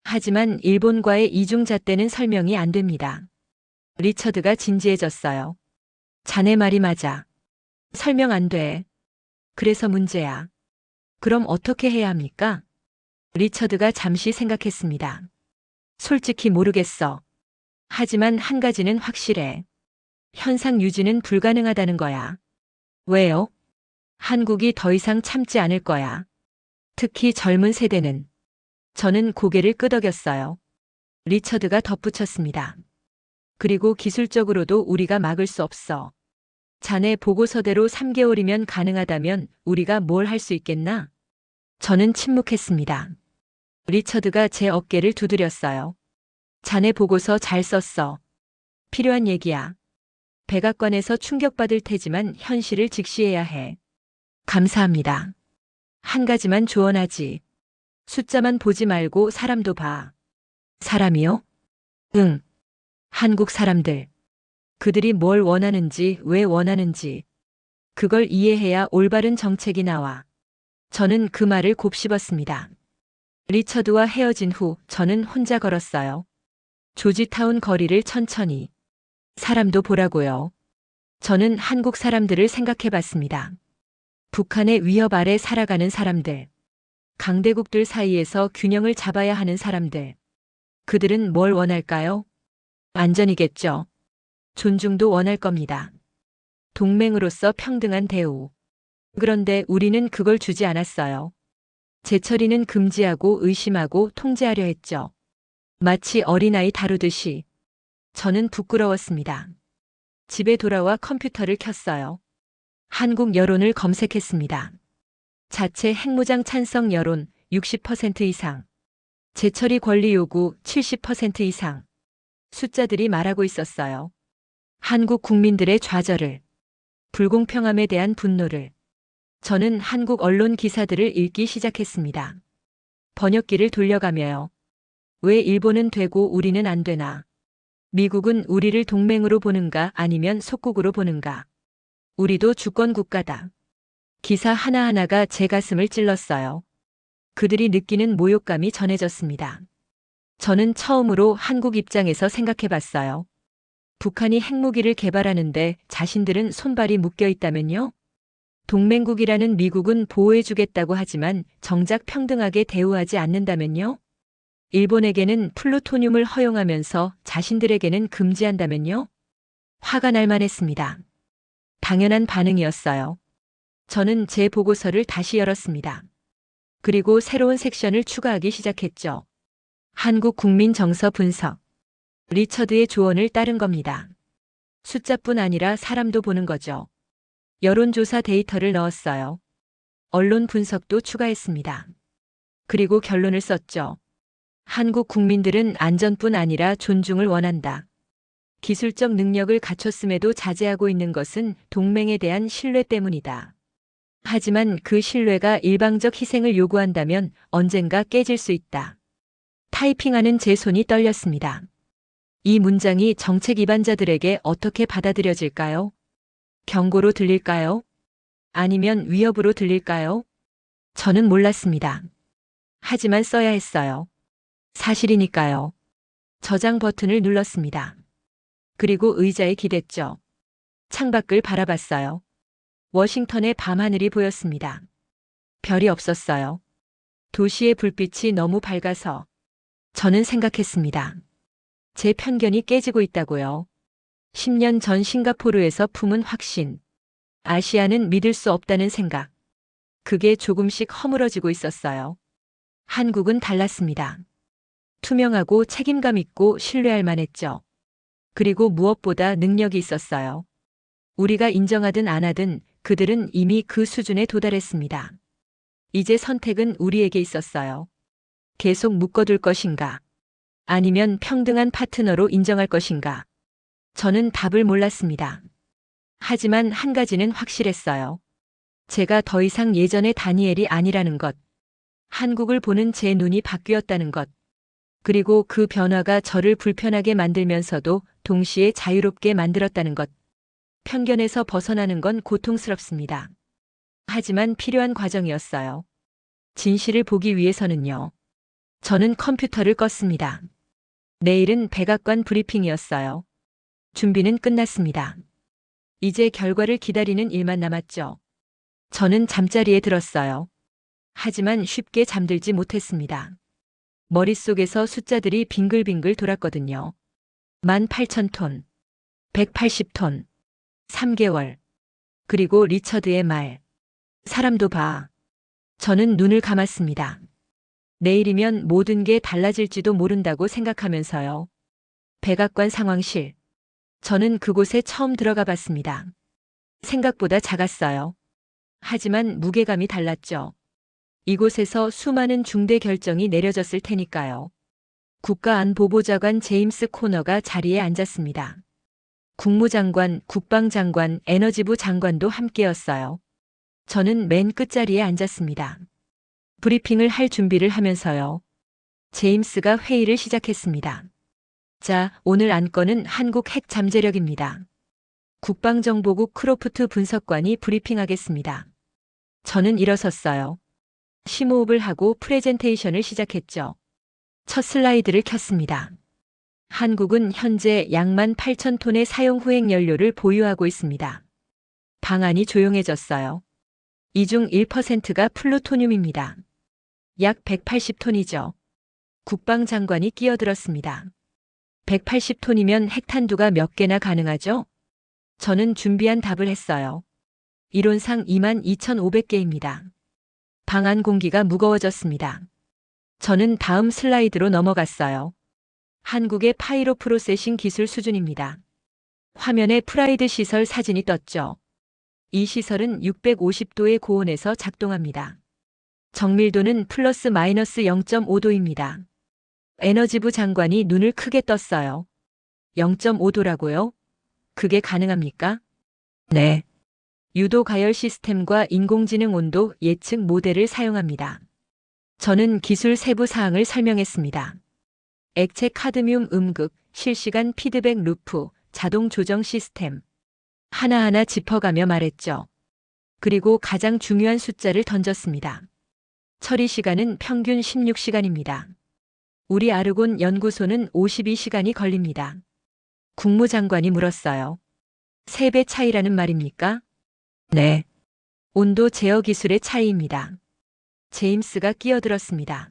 하지만 일본과의 이중잣대는 설명이 안 됩니다. 리처드가 진지해졌어요. 자네 말이 맞아. 설명 안 돼. 그래서 문제야. 그럼 어떻게 해야 합니까? 리처드가 잠시 생각했습니다. 솔직히 모르겠어. 하지만 한 가지는 확실해. 현상 유지는 불가능하다는 거야. 왜요? 한국이 더 이상 참지 않을 거야. 특히 젊은 세대는. 저는 고개를 끄덕였어요. 리처드가 덧붙였습니다. 그리고 기술적으로도 우리가 막을 수 없어. 자네 보고서대로 3개월이면 가능하다면 우리가 뭘 할 수 있겠나? 저는 침묵했습니다. 리처드가 제 어깨를 두드렸어요. 자네 보고서 잘 썼어. 필요한 얘기야. 백악관에서 충격받을 테지만 현실을 직시해야 해. 감사합니다. 한 가지만 조언하지. 숫자만 보지 말고 사람도 봐. 사람이요? 응. 한국 사람들. 그들이 뭘 원하는지, 왜 원하는지. 그걸 이해해야 올바른 정책이 나와. 저는 그 말을 곱씹었습니다. 리처드와 헤어진 후 저는 혼자 걸었어요. 조지타운 거리를 천천히. 사람도 보라고요. 저는 한국 사람들을 생각해 봤습니다. 북한의 위협 아래 살아가는 사람들. 강대국들 사이에서 균형을 잡아야 하는 사람들. 그들은 뭘 원할까요? 안전이겠죠. 존중도 원할 겁니다. 동맹으로서 평등한 대우. 그런데 우리는 그걸 주지 않았어요. 재처리는 금지하고 의심하고 통제하려 했죠. 마치 어린아이 다루듯이. 저는 부끄러웠습니다. 집에 돌아와 컴퓨터를 켰어요. 한국 여론을 검색했습니다. 자체 핵무장 찬성 여론 60% 이상. 재처리 권리 요구 70% 이상. 숫자들이 말하고 있었어요. 한국 국민들의 좌절을, 불공평함에 대한 분노를. 저는 한국 언론 기사들을 읽기 시작했습니다. 번역기를 돌려가며요. 왜 일본은 되고 우리는 안 되나? 미국은 우리를 동맹으로 보는가 아니면 속국으로 보는가? 우리도 주권 국가다. 기사 하나하나가 제 가슴을 찔렀어요. 그들이 느끼는 모욕감이 전해졌습니다. 저는 처음으로 한국 입장에서 생각해 봤어요. 북한이 핵무기를 개발하는데 자신들은 손발이 묶여 있다면요? 동맹국이라는 미국은 보호해주겠다고 하지만 정작 평등하게 대우하지 않는다면요? 일본에게는 플루토늄을 허용하면서 자신들에게는 금지한다면요? 화가 날 만했습니다. 당연한 반응이었어요. 저는 제 보고서를 다시 열었습니다. 그리고 새로운 섹션을 추가하기 시작했죠. 한국 국민 정서 분석. 리처드의 조언을 따른 겁니다. 숫자뿐 아니라 사람도 보는 거죠. 여론조사 데이터를 넣었어요. 언론 분석도 추가했습니다. 그리고 결론을 썼죠. 한국 국민들은 안전뿐 아니라 존중을 원한다. 기술적 능력을 갖췄음에도 자제하고 있는 것은 동맹에 대한 신뢰 때문이다. 하지만 그 신뢰가 일방적 희생을 요구한다면 언젠가 깨질 수 있다. 타이핑하는 제 손이 떨렸습니다. 이 문장이 정책 위반자들에게 어떻게 받아들여질까요? 경고로 들릴까요? 아니면 위협으로 들릴까요? 저는 몰랐습니다. 하지만 써야 했어요. 사실이니까요. 저장 버튼을 눌렀습니다. 그리고 의자에 기댔죠. 창밖을 바라봤어요. 워싱턴의 밤하늘이 보였습니다. 별이 없었어요. 도시의 불빛이 너무 밝아서 저는 생각했습니다. 제 편견이 깨지고 있다고요. 10년 전 싱가포르에서 품은 확신. 아시아는 믿을 수 없다는 생각. 그게 조금씩 허물어지고 있었어요. 한국은 달랐습니다. 투명하고 책임감 있고 신뢰할 만했죠. 그리고 무엇보다 능력이 있었어요. 우리가 인정하든 안 하든 그들은 이미 그 수준에 도달했습니다. 이제 선택은 우리에게 있었어요. 계속 묶어둘 것인가? 아니면 평등한 파트너로 인정할 것인가? 저는 답을 몰랐습니다. 하지만 한 가지는 확실했어요. 제가 더 이상 예전의 다니엘이 아니라는 것. 한국을 보는 제 눈이 바뀌었다는 것. 그리고 그 변화가 저를 불편하게 만들면서도 동시에 자유롭게 만들었다는 것. 편견에서 벗어나는 건 고통스럽습니다. 하지만 필요한 과정이었어요. 진실을 보기 위해서는요. 저는 컴퓨터를 껐습니다. 내일은 백악관 브리핑이었어요. 준비는 끝났습니다. 이제 결과를 기다리는 일만 남았죠. 저는 잠자리에 들었어요. 하지만 쉽게 잠들지 못했습니다. 머릿속에서 숫자들이 빙글빙글 돌았거든요. 18,000톤, 180톤, 3개월. 그리고 리처드의 말. 사람도 봐. 저는 눈을 감았습니다. 내일이면 모든 게 달라질지도 모른다고 생각하면서요. 백악관 상황실. 저는 그곳에 처음 들어가 봤습니다. 생각보다 작았어요. 하지만 무게감이 달랐죠. 이곳에서 수많은 중대 결정이 내려졌을 테니까요. 국가안보보좌관 제임스 코너가 자리에 앉았습니다. 국무장관, 국방장관, 에너지부 장관도 함께였어요. 저는 맨 끝자리에 앉았습니다. 브리핑을 할 준비를 하면서요. 제임스가 회의를 시작했습니다. 자, 오늘 안건은 한국 핵 잠재력입니다. 국방정보국 크로프트 분석관이 브리핑하겠습니다. 저는 일어섰어요. 심호흡을 하고 프레젠테이션을 시작했죠. 첫 슬라이드를 켰습니다. 한국은 현재 약 18,000톤의 사용 후행 연료를 보유하고 있습니다. 방안이 조용해졌어요. 이 중 1%가 플루토늄입니다. 약 180톤이죠. 국방장관이 끼어들었습니다. 180톤이면 핵탄두가 몇 개나 가능하죠? 저는 준비한 답을 했어요. 이론상 22,500개입니다. 방 안 공기가 무거워졌습니다. 저는 다음 슬라이드로 넘어갔어요. 한국의 파이로 프로세싱 기술 수준입니다. 화면에 프라이드 시설 사진이 떴죠. 이 시설은 650도의 고온에서 작동합니다. 정밀도는 플러스 마이너스 0.5도입니다. 에너지부 장관이 눈을 크게 떴어요. 0.5도라고요? 그게 가능합니까? 네. 유도 가열 시스템과 인공지능 온도 예측 모델을 사용합니다. 저는 기술 세부 사항을 설명했습니다. 액체 카드뮴 음극, 실시간 피드백 루프, 자동 조정 시스템. 하나하나 짚어가며 말했죠. 그리고 가장 중요한 숫자를 던졌습니다. 처리 시간은 평균 16시간입니다. 우리 아르곤 연구소는 52시간이 걸립니다. 국무장관이 물었어요. 3배 차이라는 말입니까? 네. 온도 제어 기술의 차이입니다. 제임스가 끼어들었습니다.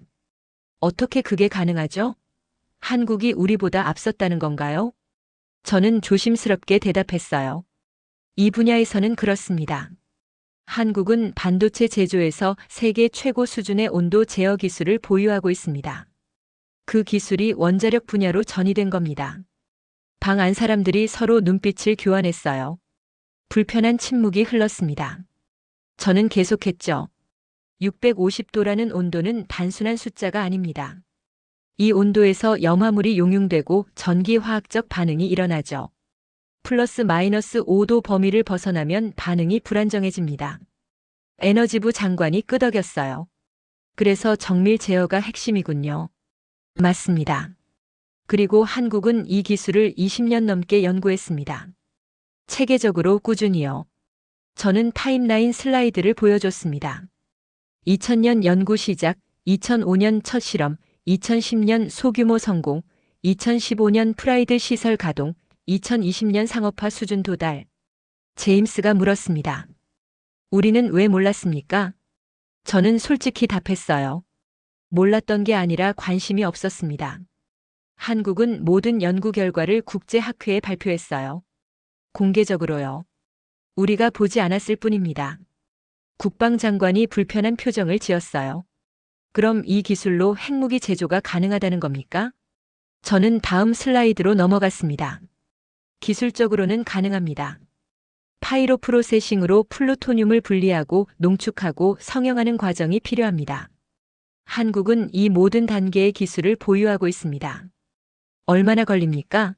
어떻게 그게 가능하죠? 한국이 우리보다 앞섰다는 건가요? 저는 조심스럽게 대답했어요. 이 분야에서는 그렇습니다. 한국은 반도체 제조에서 세계 최고 수준의 온도 제어 기술을 보유하고 있습니다. 그 기술이 원자력 분야로 전이된 겁니다. 방 안 사람들이 서로 눈빛을 교환했어요. 불편한 침묵이 흘렀습니다. 저는 계속했죠. 650도라는 온도는 단순한 숫자가 아닙니다. 이 온도에서 염화물이 용융되고 전기화학적 반응이 일어나죠. 플러스 마이너스 5도 범위를 벗어나면 반응이 불안정해집니다. 에너지부 장관이 끄덕였어요. 그래서 정밀 제어가 핵심이군요. 맞습니다. 그리고 한국은 이 기술을 20년 넘게 연구했습니다. 체계적으로 꾸준히요. 저는 타임라인 슬라이드를 보여줬습니다. 2000년 연구 시작, 2005년 첫 실험, 2010년 소규모 성공, 2015년 프라이드 시설 가동, 2020년 상업화 수준 도달. 제임스가 물었습니다. 우리는 왜 몰랐습니까? 저는 솔직히 답했어요. 몰랐던 게 아니라 관심이 없었습니다. 한국은 모든 연구 결과를 국제학회에 발표했어요. 공개적으로요. 우리가 보지 않았을 뿐입니다. 국방장관이 불편한 표정을 지었어요. 그럼 이 기술로 핵무기 제조가 가능하다는 겁니까? 저는 다음 슬라이드로 넘어갔습니다. 기술적으로는 가능합니다. 파이로 프로세싱으로 플루토늄을 분리하고 농축하고 성형하는 과정이 필요합니다. 한국은 이 모든 단계의 기술을 보유하고 있습니다. 얼마나 걸립니까?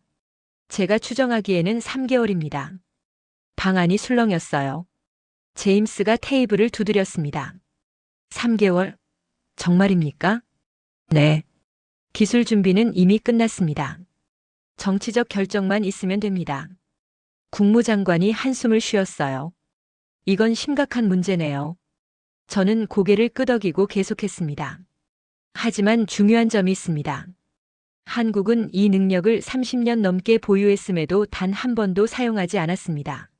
제가 추정하기에는 3개월입니다. 방안이 술렁였어요. 제임스가 테이블을 두드렸습니다. 3개월? 정말입니까? 네. 기술 준비는 이미 끝났습니다. 정치적 결정만 있으면 됩니다. 국무장관이 한숨을 쉬었어요. 이건 심각한 문제네요. 저는 고개를 끄덕이고 계속했습니다. 하지만 중요한 점이 있습니다. 한국은 이 능력을 30년 넘게 보유했음에도 단 한 번도 사용하지 않았습니다.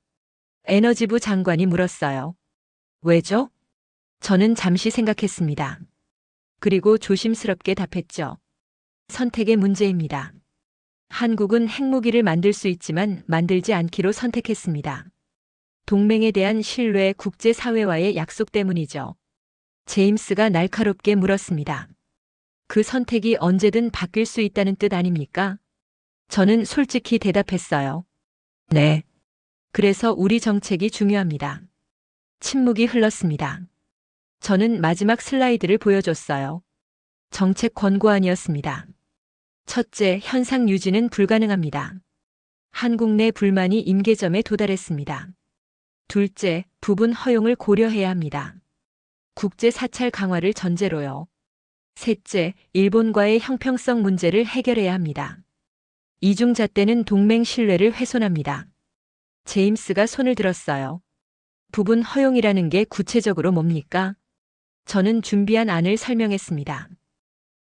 에너지부 장관이 물었어요. 왜죠? 저는 잠시 생각했습니다. 그리고 조심스럽게 답했죠. 선택의 문제입니다. 한국은 핵무기를 만들 수 있지만 만들지 않기로 선택했습니다. 동맹에 대한 신뢰, 국제사회와의 약속 때문이죠. 제임스가 날카롭게 물었습니다. 그 선택이 언제든 바뀔 수 있다는 뜻 아닙니까? 저는 솔직히 대답했어요. 네. 그래서 우리 정책이 중요합니다. 침묵이 흘렀습니다. 저는 마지막 슬라이드를 보여줬어요. 정책 권고안이었습니다. 첫째, 현상 유지는 불가능합니다. 한국 내 불만이 임계점에 도달했습니다. 둘째, 부분 허용을 고려해야 합니다. 국제 사찰 강화를 전제로요. 셋째, 일본과의 형평성 문제를 해결해야 합니다. 이중잣대는 동맹 신뢰를 훼손합니다. 제임스가 손을 들었어요. 부분 허용이라는 게 구체적으로 뭡니까? 저는 준비한 안을 설명했습니다.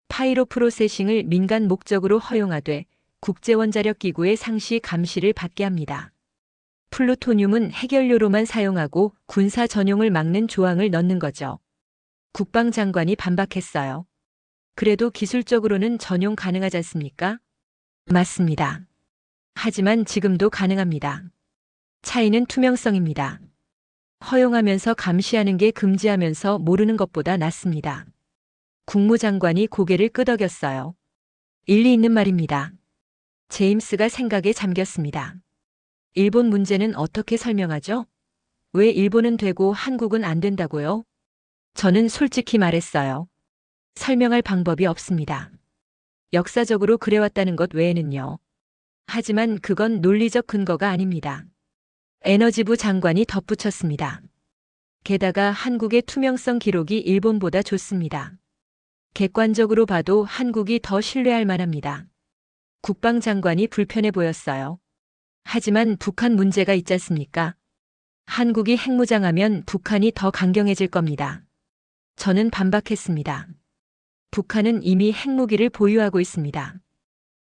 파이로 프로세싱을 민간 목적으로 허용하되 국제원자력기구의 상시 감시를 받게 합니다. 플루토늄은 핵연료로만 사용하고 군사 전용을 막는 조항을 넣는 거죠. 국방장관이 반박했어요. 그래도 기술적으로는 전용 가능하지 않습니까? 맞습니다. 하지만 지금도 가능합니다. 차이는 투명성입니다. 허용하면서 감시하는 게 금지하면서 모르는 것보다 낫습니다. 국무장관이 고개를 끄덕였어요. 일리 있는 말입니다. 제임스가 생각에 잠겼습니다. 일본 문제는 어떻게 설명하죠? 왜 일본은 되고 한국은 안 된다고요? 저는 솔직히 말했어요. 설명할 방법이 없습니다. 역사적으로 그래왔다는 것 외에는요. 하지만 그건 논리적 근거가 아닙니다. 에너지부 장관이 덧붙였습니다. 게다가 한국의 투명성 기록이 일본보다 좋습니다. 객관적으로 봐도 한국이 더 신뢰할 만합니다. 국방장관이 불편해 보였어요. 하지만 북한 문제가 있지 않습니까? 한국이 핵무장하면 북한이 더 강경해질 겁니다. 저는 반박했습니다. 북한은 이미 핵무기를 보유하고 있습니다.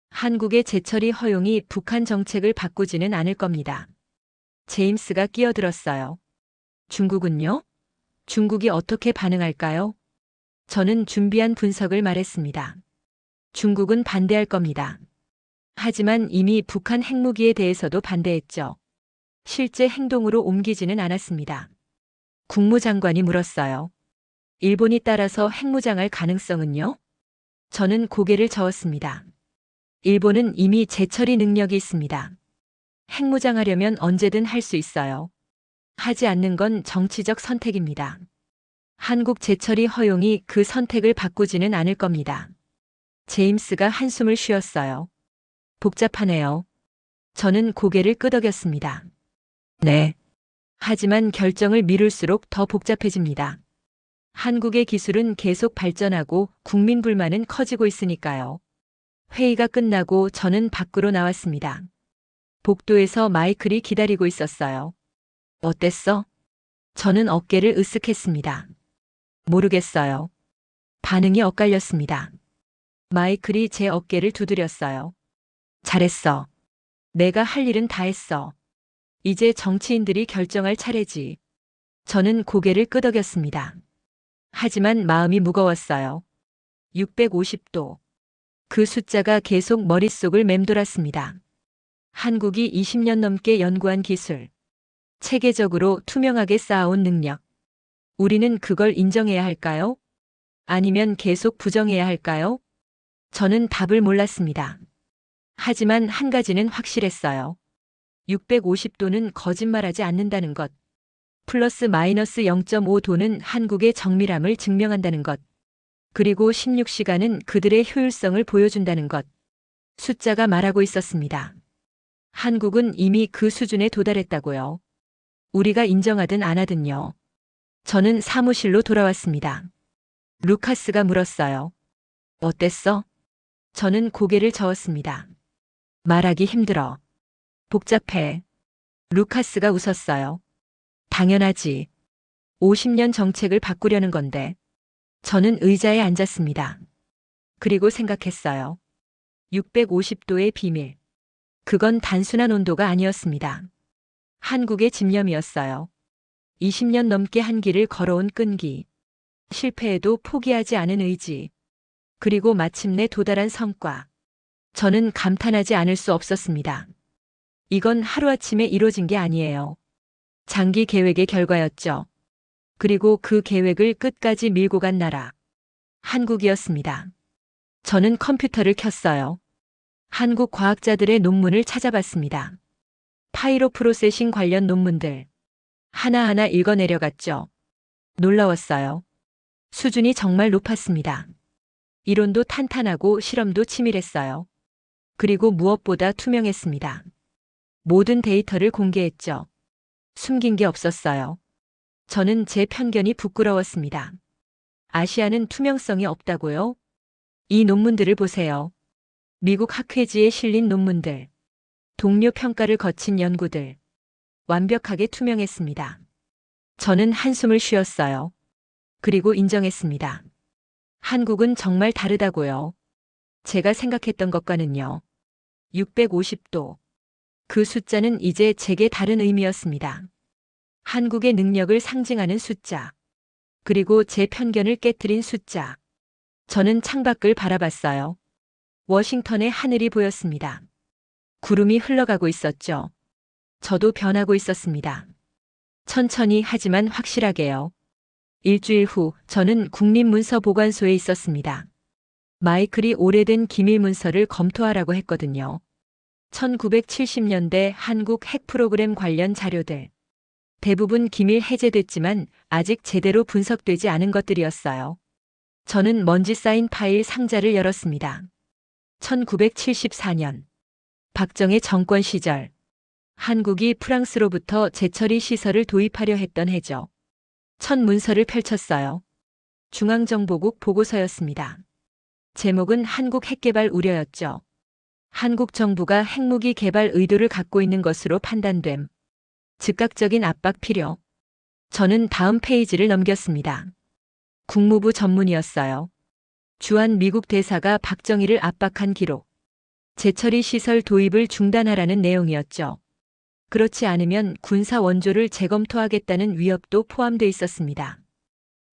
한국의 재처리 허용이 북한 정책을 바꾸지는 않을 겁니다. 제임스가 끼어들었어요. 중국은요? 중국이 어떻게 반응할까요? 저는 준비한 분석을 말했습니다. 중국은 반대할 겁니다. 하지만 이미 북한 핵무기에 대해서도 반대했죠. 실제 행동으로 옮기지는 않았습니다. 국무장관이 물었어요. 일본이 따라서 핵무장할 가능성은요? 저는 고개를 저었습니다. 일본은 이미 재처리 능력이 있습니다. 핵무장하려면 언제든 할 수 있어요. 하지 않는 건 정치적 선택입니다. 한국 재처리 허용이 그 선택을 바꾸지는 않을 겁니다. 제임스가 한숨을 쉬었어요. 복잡하네요. 저는 고개를 끄덕였습니다. 네. 하지만 결정을 미룰수록 더 복잡해집니다. 한국의 기술은 계속 발전하고 국민 불만은 커지고 있으니까요. 회의가 끝나고 저는 밖으로 나왔습니다. 복도에서 마이클이 기다리고 있었어요. 어땠어? 저는 어깨를 으쓱했습니다. 모르겠어요. 반응이 엇갈렸습니다. 마이클이 제 어깨를 두드렸어요. 잘했어. 내가 할 일은 다 했어. 이제 정치인들이 결정할 차례지. 저는 고개를 끄덕였습니다. 하지만 마음이 무거웠어요. 650도. 그 숫자가 계속 머릿속을 맴돌았습니다. 한국이 20년 넘게 연구한 기술. 체계적으로 투명하게 쌓아온 능력. 우리는 그걸 인정해야 할까요? 아니면 계속 부정해야 할까요? 저는 답을 몰랐습니다. 하지만 한 가지는 확실했어요. 650도는 거짓말하지 않는다는 것. 플러스 마이너스 0.5도는 한국의 정밀함을 증명한다는 것. 그리고 16시간은 그들의 효율성을 보여준다는 것. 숫자가 말하고 있었습니다. 한국은 이미 그 수준에 도달했다고요. 우리가 인정하든 안 하든요. 저는 사무실로 돌아왔습니다. 루카스가 물었어요. 어땠어? 저는 고개를 저었습니다. 말하기 힘들어. 복잡해. 루카스가 웃었어요. 당연하지. 50년 정책을 바꾸려는 건데. 저는 의자에 앉았습니다. 그리고 생각했어요. 650도의 비밀. 그건 단순한 온도가 아니었습니다. 한국의 집념이었어요. 20년 넘게 한 길을 걸어온 끈기. 실패해도 포기하지 않은 의지. 그리고 마침내 도달한 성과. 저는 감탄하지 않을 수 없었습니다. 이건 하루아침에 이루어진 게 아니에요. 장기 계획의 결과였죠. 그리고 그 계획을 끝까지 밀고 간 나라. 한국이었습니다. 저는 컴퓨터를 켰어요. 한국 과학자들의 논문을 찾아봤습니다. 파이로 프로세싱 관련 논문들. 하나하나 읽어내려갔죠. 놀라웠어요. 수준이 정말 높았습니다. 이론도 탄탄하고 실험도 치밀했어요. 그리고 무엇보다 투명했습니다. 모든 데이터를 공개했죠. 숨긴 게 없었어요. 저는 제 편견이 부끄러웠습니다. 아시아는 투명성이 없다고요? 이 논문들을 보세요. 미국 학회지에 실린 논문들. 동료 평가를 거친 연구들. 완벽하게 투명했습니다. 저는 한숨을 쉬었어요. 그리고 인정했습니다. 한국은 정말 다르다고요. 제가 생각했던 것과는요. 650도. 그 숫자는 이제 제게 다른 의미였습니다. 한국의 능력을 상징하는 숫자. 그리고 제 편견을 깨트린 숫자. 저는 창밖을 바라봤어요. 워싱턴의 하늘이 보였습니다. 구름이 흘러가고 있었죠. 저도 변하고 있었습니다. 천천히 하지만 확실하게요. 일주일 후 저는 국립문서보관소에 있었습니다. 마이클이 오래된 기밀 문서를 검토하라고 했거든요. 1970년대 한국 핵 프로그램 관련 자료들. 대부분 기밀 해제됐지만 아직 제대로 분석되지 않은 것들이었어요. 저는 먼지 쌓인 파일 상자를 열었습니다. 1974년. 박정희 정권 시절. 한국이 프랑스로부터 재처리 시설을 도입하려 했던 해죠. 첫 문서를 펼쳤어요. 중앙정보국 보고서였습니다. 제목은 한국 핵개발 우려였죠. 한국 정부가 핵무기 개발 의도를 갖고 있는 것으로 판단됨. 즉각적인 압박 필요. 저는 다음 페이지를 넘겼습니다. 국무부 전문이었어요. 주한 미국 대사가 박정희를 압박한 기록. 재처리 시설 도입을 중단하라는 내용이었죠. 그렇지 않으면 군사 원조를 재검토하겠다는 위협도 포함돼 있었습니다.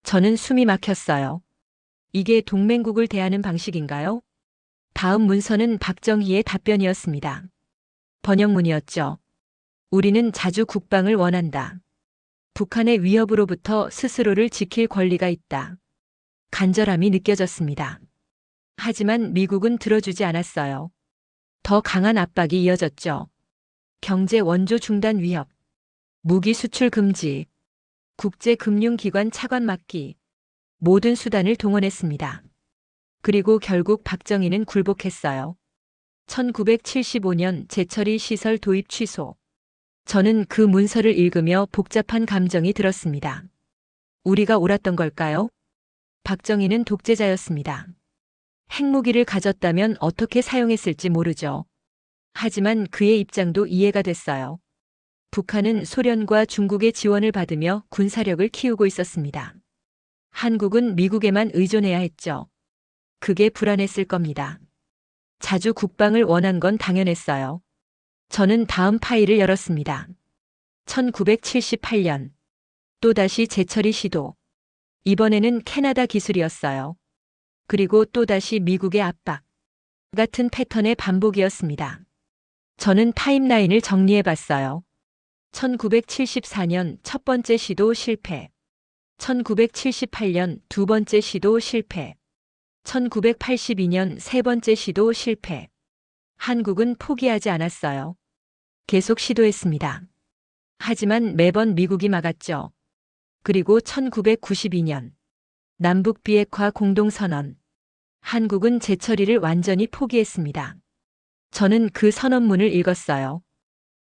저는 숨이 막혔어요. 이게 동맹국을 대하는 방식인가요? 다음 문서는 박정희의 답변이었습니다. 번역문이었죠. 우리는 자주 국방을 원한다. 북한의 위협으로부터 스스로를 지킬 권리가 있다. 간절함이 느껴졌습니다. 하지만 미국은 들어주지 않았어요. 더 강한 압박이 이어졌죠. 경제 원조 중단 위협, 무기 수출 금지, 국제금융기관 차관 막기, 모든 수단을 동원했습니다. 그리고 결국 박정희는 굴복했어요. 1975년 재처리 시설 도입 취소. 저는 그 문서를 읽으며 복잡한 감정이 들었습니다. 우리가 옳았던 걸까요? 박정희는 독재자였습니다. 핵무기를 가졌다면 어떻게 사용했을지 모르죠. 하지만 그의 입장도 이해가 됐어요. 북한은 소련과 중국의 지원을 받으며 군사력을 키우고 있었습니다. 한국은 미국에만 의존해야 했죠. 그게 불안했을 겁니다. 자주 국방을 원한 건 당연했어요. 저는 다음 파일을 열었습니다. 1978년. 또다시 재처리 시도. 이번에는 캐나다 기술이었어요. 그리고 또다시 미국의 압박. 같은 패턴의 반복이었습니다. 저는 타임라인을 정리해 봤어요. 1974년 첫 번째 시도 실패. 1978년 두 번째 시도 실패. 1982년 세 번째 시도 실패. 한국은 포기하지 않았어요. 계속 시도했습니다. 하지만 매번 미국이 막았죠. 그리고 1992년 남북 비핵화 공동선언. 한국은 재처리를 완전히 포기했습니다. 저는 그 선언문을 읽었어요.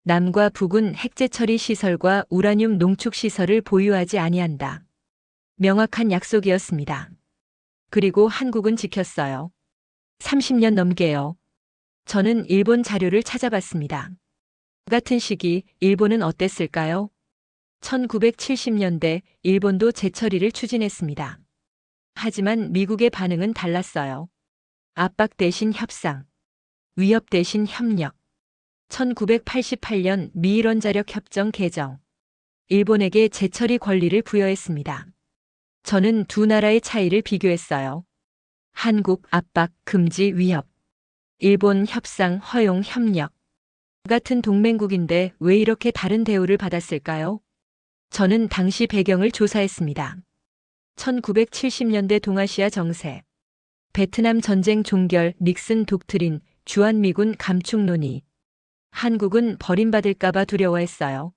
남과 북은 핵재처리 시설과 우라늄 농축 시설을 보유하지 아니한다. 명확한 약속이었습니다. 그리고 한국은 지켰어요. 30년 넘게요. 저는 일본 자료를 찾아봤습니다. 같은 시기 일본은 어땠을까요? 1970년대 일본도 재처리를 추진했습니다. 하지만 미국의 반응은 달랐어요. 압박 대신 협상, 위협 대신 협력. 1988년 미일 원자력 협정 개정. 일본에게 재처리 권리를 부여했습니다. 저는 두 나라의 차이를 비교했어요. 한국 압박, 금지, 위협. 일본 협상, 허용, 협력. 같은 동맹국인데 왜 이렇게 다른 대우를 받았을까요? 저는 당시 배경을 조사했습니다. 1970년대 동아시아 정세. 베트남 전쟁 종결, 닉슨 독트린, 주한미군 감축 논의. 한국은 버림받을까봐 두려워했어요.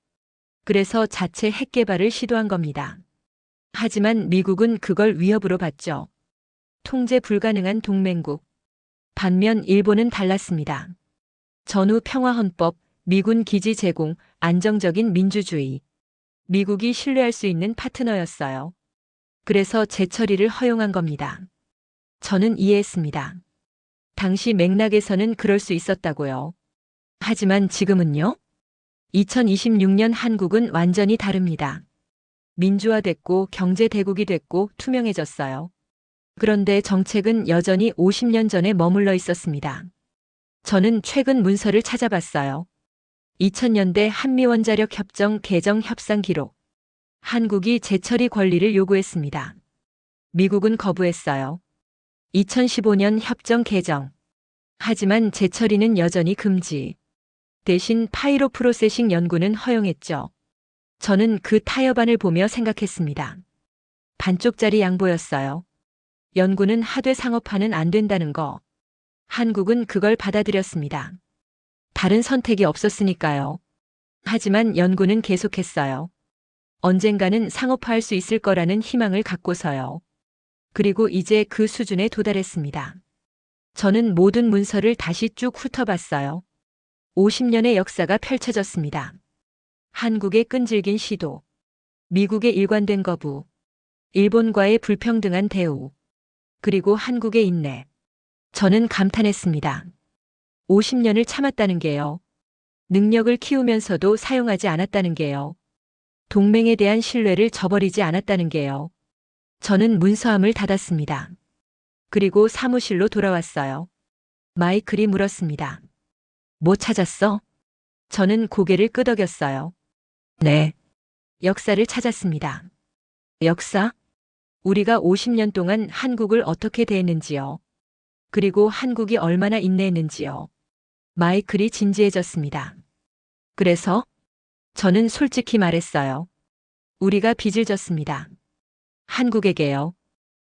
그래서 자체 핵 개발을 시도한 겁니다. 하지만 미국은 그걸 위협으로 봤죠. 통제 불가능한 동맹국. 반면 일본은 달랐습니다. 전후 평화헌법, 미군 기지 제공, 안정적인 민주주의. 미국이 신뢰할 수 있는 파트너였어요. 그래서 재처리를 허용한 겁니다. 저는 이해했습니다. 당시 맥락에서는 그럴 수 있었다고요. 하지만 지금은요? 2026년 한국은 완전히 다릅니다. 민주화됐고 경제대국이 됐고 투명해졌어요. 그런데 정책은 여전히 50년 전에 머물러 있었습니다. 저는 최근 문서를 찾아봤어요. 2000년대 한미원자력 협정 개정 협상 기록. 한국이 재처리 권리를 요구했습니다. 미국은 거부했어요. 2015년 협정 개정. 하지만 재처리는 여전히 금지. 대신 파이로 프로세싱 연구는 허용했죠. 저는 그 타협안을 보며 생각했습니다. 반쪽짜리 양보였어요. 연구는 하되 상업화는 안 된다는 거. 한국은 그걸 받아들였습니다. 다른 선택이 없었으니까요. 하지만 연구는 계속했어요. 언젠가는 상업화할 수 있을 거라는 희망을 갖고서요. 그리고 이제 그 수준에 도달했습니다. 저는 모든 문서를 다시 쭉 훑어봤어요. 50년의 역사가 펼쳐졌습니다. 한국의 끈질긴 시도, 미국의 일관된 거부, 일본과의 불평등한 대우, 그리고 한국의 인내. 저는 감탄했습니다. 50년을 참았다는 게요. 능력을 키우면서도 사용하지 않았다는 게요. 동맹에 대한 신뢰를 저버리지 않았다는 게요. 저는 문서함을 닫았습니다. 그리고 사무실로 돌아왔어요. 마이클이 물었습니다. 뭐 찾았어? 저는 고개를 끄덕였어요. 네. 역사를 찾았습니다. 역사? 우리가 50년 동안 한국을 어떻게 대했는지요. 그리고 한국이 얼마나 인내했는지요. 마이클이 진지해졌습니다. 그래서 저는 솔직히 말했어요. 우리가 빚을 졌습니다. 한국에게요.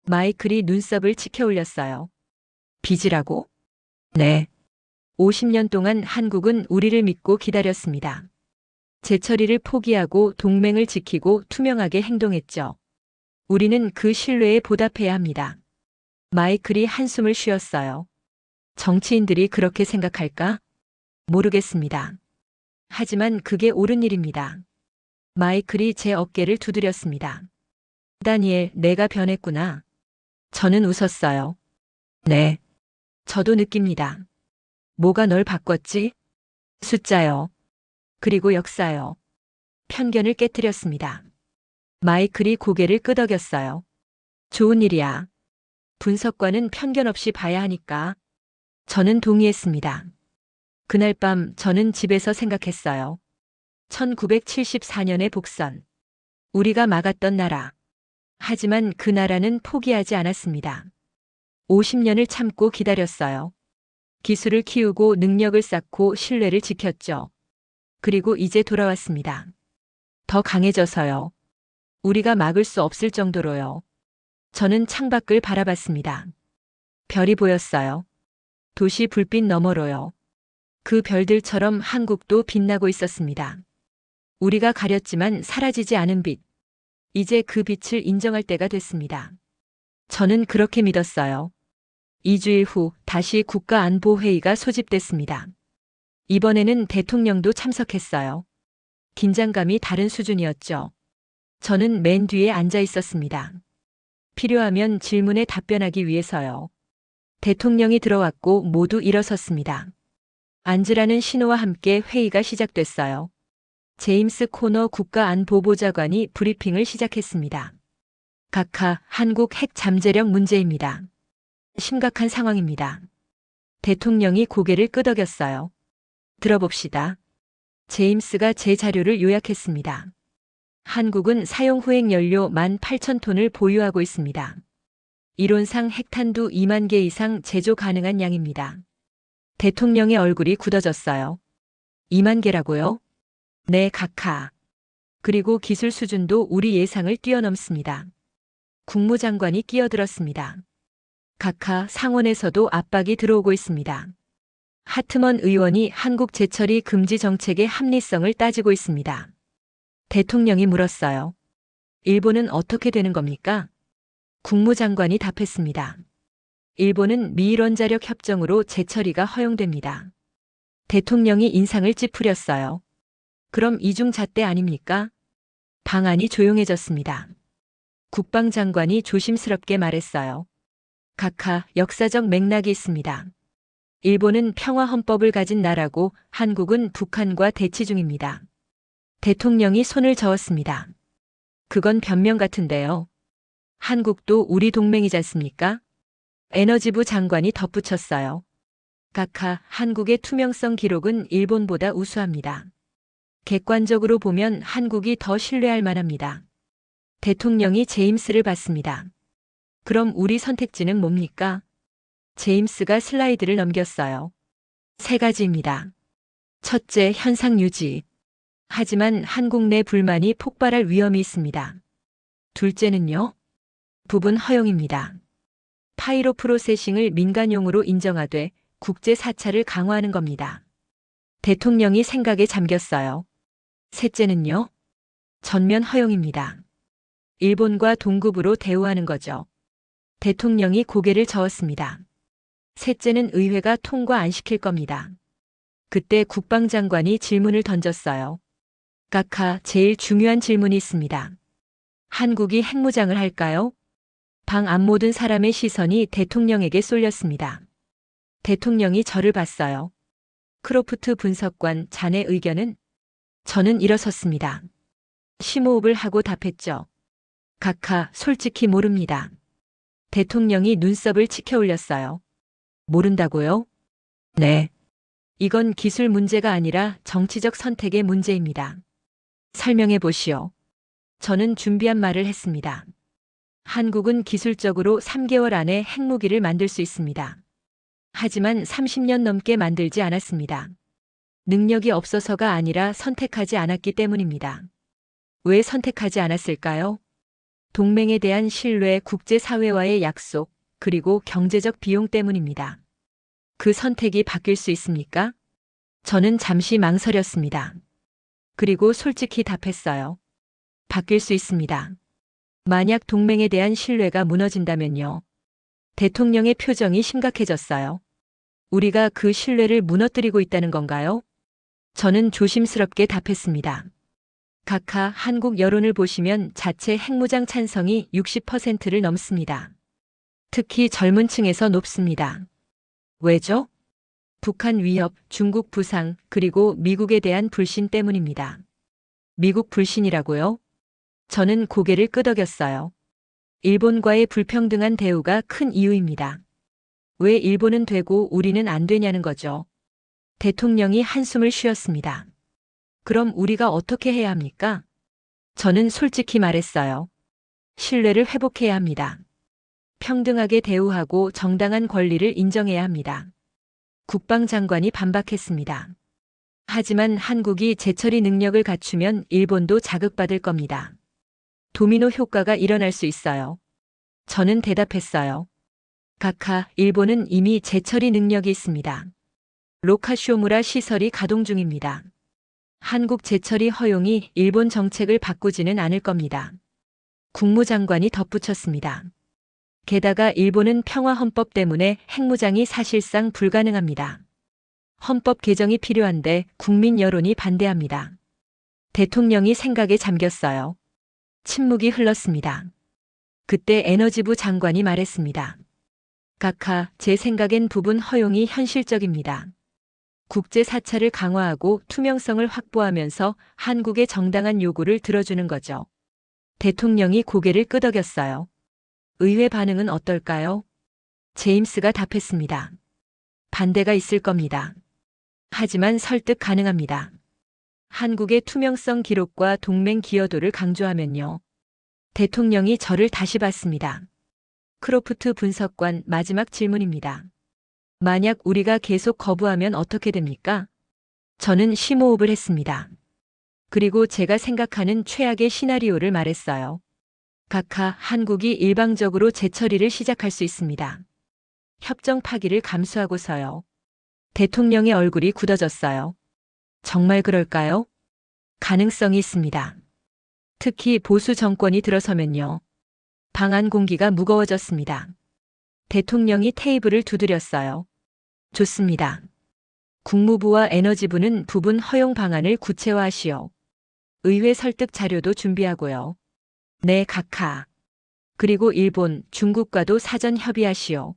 마이클이 눈썹을 치켜 올렸어요. 빚이라고? 네. 50년 동안 한국은 우리를 믿고 기다렸습니다. 제철이를 포기하고 동맹을 지키고 투명하게 행동했죠. 우리는 그 신뢰에 보답해야 합니다. 마이클이 한숨을 쉬었어요. 정치인들이 그렇게 생각할까? 모르겠습니다. 하지만 그게 옳은 일입니다. 마이클이 제 어깨를 두드렸습니다. 다니엘, 내가 변했구나. 저는 웃었어요. 네. 저도 느낍니다. 뭐가 널 바꿨지? 숫자요. 그리고 역사요. 편견을 깨뜨렸습니다. 마이클이 고개를 끄덕였어요. 좋은 일이야. 분석과는 편견 없이 봐야 하니까. 저는 동의했습니다. 그날 밤 저는 집에서 생각했어요. 1974년의 복선. 우리가 막았던 나라. 하지만 그 나라는 포기하지 않았습니다. 50년을 참고 기다렸어요. 기술을 키우고 능력을 쌓고 신뢰를 지켰죠. 그리고 이제 돌아왔습니다. 더 강해져서요. 우리가 막을 수 없을 정도로요. 저는 창밖을 바라봤습니다. 별이 보였어요. 도시 불빛 너머로요. 그 별들처럼 한국도 빛나고 있었습니다. 우리가 가렸지만 사라지지 않은 빛. 이제 그 빛을 인정할 때가 됐습니다. 저는 그렇게 믿었어요. 2주일 후 다시 국가안보회의가 소집됐습니다. 이번에는 대통령도 참석했어요. 긴장감이 다른 수준이었죠. 저는 맨 뒤에 앉아 있었습니다. 필요하면 질문에 답변하기 위해서요. 대통령이 들어왔고 모두 일어섰습니다. 앉으라는 신호와 함께 회의가 시작됐어요. 제임스 코너 국가안보보좌관이 브리핑을 시작했습니다. 각하, 한국 핵 잠재력 문제입니다. 심각한 상황입니다. 대통령이 고개를 끄덕였어요. 들어봅시다. 제임스가 제 자료를 요약했습니다. 한국은 사용 후핵 연료 18,000톤을 보유하고 있습니다. 이론상 핵탄두 2만 개 이상 제조 가능한 양입니다. 대통령의 얼굴이 굳어졌어요. 2만 개라고요? 네, 각하. 그리고 기술 수준도 우리 예상을 뛰어넘습니다. 국무장관이 끼어들었습니다. 각하, 상원에서도 압박이 들어오고 있습니다. 하트먼 의원이 한국 재처리 금지 정책의 합리성을 따지고 있습니다. 대통령이 물었어요. 일본은 어떻게 되는 겁니까? 국무장관이 답했습니다. 일본은 미일 원자력 협정으로 재처리가 허용됩니다. 대통령이 인상을 찌푸렸어요. 그럼 이중잣대 아닙니까? 방안이 조용해졌습니다. 국방장관이 조심스럽게 말했어요. 각하, 역사적 맥락이 있습니다. 일본은 평화헌법을 가진 나라고 한국은 북한과 대치 중입니다. 대통령이 손을 저었습니다. 그건 변명 같은데요. 한국도 우리 동맹이지 않습니까? 에너지부 장관이 덧붙였어요. 각하, 한국의 투명성 기록은 일본보다 우수합니다. 객관적으로 보면 한국이 더 신뢰할 만합니다. 대통령이 제임스를 봤습니다. 그럼 우리 선택지는 뭡니까? 제임스가 슬라이드를 넘겼어요. 3가지입니다. 첫째, 현상 유지. 하지만 한국 내 불만이 폭발할 위험이 있습니다. 둘째는요? 부분 허용입니다. 파이로 프로세싱을 민간용으로 인정하되 국제 사찰을 강화하는 겁니다. 대통령이 생각에 잠겼어요. 셋째는요? 전면 허용입니다. 일본과 동급으로 대우하는 거죠. 대통령이 고개를 저었습니다. 셋째는 의회가 통과 안 시킬 겁니다. 그때 국방장관이 질문을 던졌어요. 각하, 제일 중요한 질문이 있습니다. 한국이 핵무장을 할까요? 방 안 모든 사람의 시선이 대통령에게 쏠렸습니다. 대통령이 저를 봤어요. 크로프트 분석관, 자네 의견은? 저는 일어섰습니다. 심호흡을 하고 답했죠. 각하, 솔직히 모릅니다. 대통령이 눈썹을 치켜 올렸어요. 모른다고요? 네. 이건 기술 문제가 아니라 정치적 선택의 문제입니다. 설명해 보시오. 저는 준비한 말을 했습니다. 한국은 기술적으로 3개월 안에 핵무기를 만들 수 있습니다. 하지만 30년 넘게 만들지 않았습니다. 능력이 없어서가 아니라 선택하지 않았기 때문입니다. 왜 선택하지 않았을까요? 동맹에 대한 신뢰, 국제사회와의 약속, 그리고 경제적 비용 때문입니다. 그 선택이 바뀔 수 있습니까? 저는 잠시 망설였습니다. 그리고 솔직히 답했어요. 바뀔 수 있습니다. 만약 동맹에 대한 신뢰가 무너진다면요. 대통령의 표정이 심각해졌어요. 우리가 그 신뢰를 무너뜨리고 있다는 건가요? 저는 조심스럽게 답했습니다. 각하, 한국 여론을 보시면 자체 핵무장 찬성이 60%를 넘습니다. 특히 젊은 층에서 높습니다. 왜죠? 북한 위협, 중국 부상, 그리고 미국에 대한 불신 때문입니다. 미국 불신이라고요? 저는 고개를 끄덕였어요. 일본과의 불평등한 대우가 큰 이유입니다. 왜 일본은 되고 우리는 안 되냐는 거죠. 대통령이 한숨을 쉬었습니다. 그럼 우리가 어떻게 해야 합니까? 저는 솔직히 말했어요. 신뢰를 회복해야 합니다. 평등하게 대우하고 정당한 권리를 인정해야 합니다. 국방장관이 반박했습니다. 하지만 한국이 재처리 능력을 갖추면 일본도 자극받을 겁니다. 도미노 효과가 일어날 수 있어요. 저는 대답했어요. 각하, 일본은 이미 재처리 능력이 있습니다. 로카쇼무라 시설이 가동 중입니다. 한국 재처리 허용이 일본 정책을 바꾸지는 않을 겁니다. 국무장관이 덧붙였습니다. 게다가 일본은 평화헌법 때문에 핵무장이 사실상 불가능합니다. 헌법 개정이 필요한데 국민 여론이 반대합니다. 대통령이 생각에 잠겼어요. 침묵이 흘렀습니다. 그때 에너지부 장관이 말했습니다. 각하, 제 생각엔 부분 허용이 현실적입니다. 국제 사찰을 강화하고 투명성을 확보하면서 한국의 정당한 요구를 들어주는 거죠. 대통령이 고개를 끄덕였어요. 의회 반응은 어떨까요? 제임스가 답했습니다. 반대가 있을 겁니다. 하지만 설득 가능합니다. 한국의 투명성 기록과 동맹 기여도를 강조하면요. 대통령이 저를 다시 봤습니다. 크로프트 분석관, 마지막 질문입니다. 만약 우리가 계속 거부하면 어떻게 됩니까? 저는 심호흡을 했습니다. 그리고 제가 생각하는 최악의 시나리오를 말했어요. 각하, 한국이 일방적으로 재처리를 시작할 수 있습니다. 협정 파기를 감수하고서요. 대통령의 얼굴이 굳어졌어요. 정말 그럴까요? 가능성이 있습니다. 특히 보수 정권이 들어서면요. 방안 공기가 무거워졌습니다. 대통령이 테이블을 두드렸어요. 좋습니다. 국무부와 에너지부는 부분 허용 방안을 구체화하시오. 의회 설득 자료도 준비하고요. 네, 각하. 그리고 일본, 중국과도 사전 협의하시오.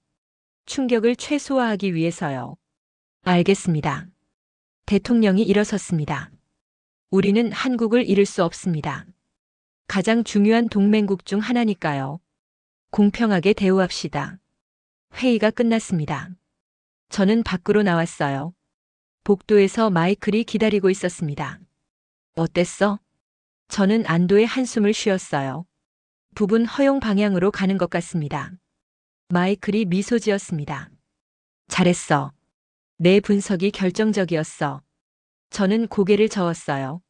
충격을 최소화하기 위해서요. 알겠습니다. 대통령이 일어섰습니다. 우리는 한국을 잃을 수 없습니다. 가장 중요한 동맹국 중 하나니까요. 공평하게 대우합시다. 회의가 끝났습니다. 저는 밖으로 나왔어요. 복도에서 마이클이 기다리고 있었습니다. 어땠어? 저는 안도의 한숨을 쉬었어요. 부분 허용 방향으로 가는 것 같습니다. 마이클이 미소 지었습니다. 잘했어. 내 분석이 결정적이었어. 저는 고개를 저었어요.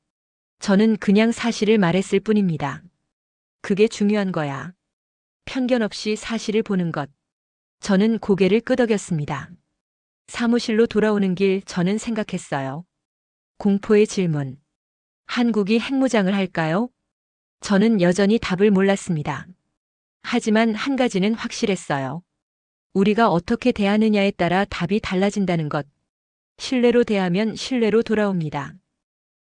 저는 그냥 사실을 말했을 뿐입니다. 그게 중요한 거야. 편견 없이 사실을 보는 것. 저는 고개를 끄덕였습니다. 사무실로 돌아오는 길 저는 생각했어요. 공포의 질문. 한국이 핵무장을 할까요? 저는 여전히 답을 몰랐습니다. 하지만 한 가지는 확실했어요. 우리가 어떻게 대하느냐에 따라 답이 달라진다는 것. 신뢰로 대하면 신뢰로 돌아옵니다.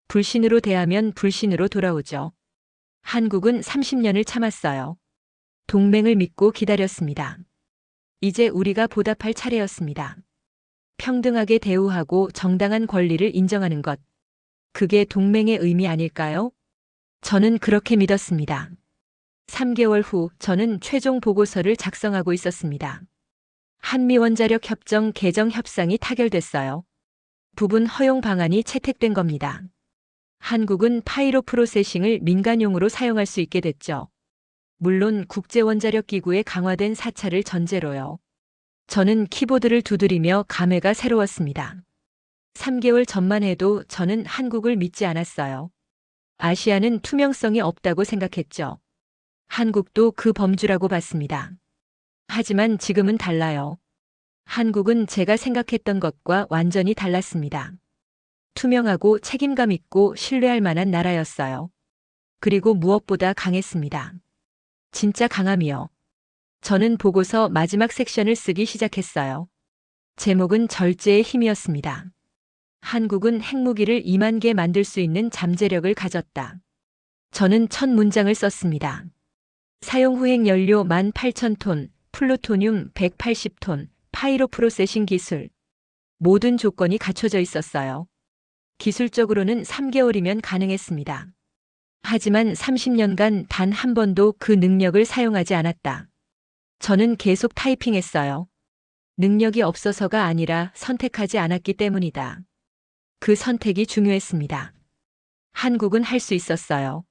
불신으로 대하면 불신으로 돌아오죠. 한국은 30년을 참았어요. 동맹을 믿고 기다렸습니다. 이제 우리가 보답할 차례였습니다. 평등하게 대우하고 정당한 권리를 인정하는 것. 그게 동맹의 의미 아닐까요? 저는 그렇게 믿었습니다. 3개월 후 저는 최종 보고서를 작성하고 있었습니다. 한미원자력 협정 개정 협상이 타결됐어요. 부분 허용 방안이 채택된 겁니다. 한국은 파이로 프로세싱을 민간용으로 사용할 수 있게 됐죠. 물론 국제원자력기구의 강화된 사찰을 전제로요. 저는 키보드를 두드리며 감회가 새로웠습니다. 3개월 전만 해도 저는 한국을 믿지 않았어요. 아시아는 투명성이 없다고 생각했죠. 한국도 그 범주라고 봤습니다. 하지만 지금은 달라요. 한국은 제가 생각했던 것과 완전히 달랐습니다. 투명하고 책임감 있고 신뢰할 만한 나라였어요. 그리고 무엇보다 강했습니다. 진짜 강함이요. 저는 보고서 마지막 섹션을 쓰기 시작했어요. 제목은 절제의 힘이었습니다. 한국은 핵무기를 2만 개 만들 수 있는 잠재력을 가졌다. 저는 첫 문장을 썼습니다. 사용 후 핵연료 18,000톤, 플루토늄 180톤, 파이로 프로세싱 기술. 모든 조건이 갖춰져 있었어요. 기술적으로는 3개월이면 가능했습니다. 하지만 30년간 단 한 번도 그 능력을 사용하지 않았다. 저는 계속 타이핑했어요. 능력이 없어서가 아니라 선택하지 않았기 때문이다. 그 선택이 중요했습니다. 한국은 할 수 있었어요.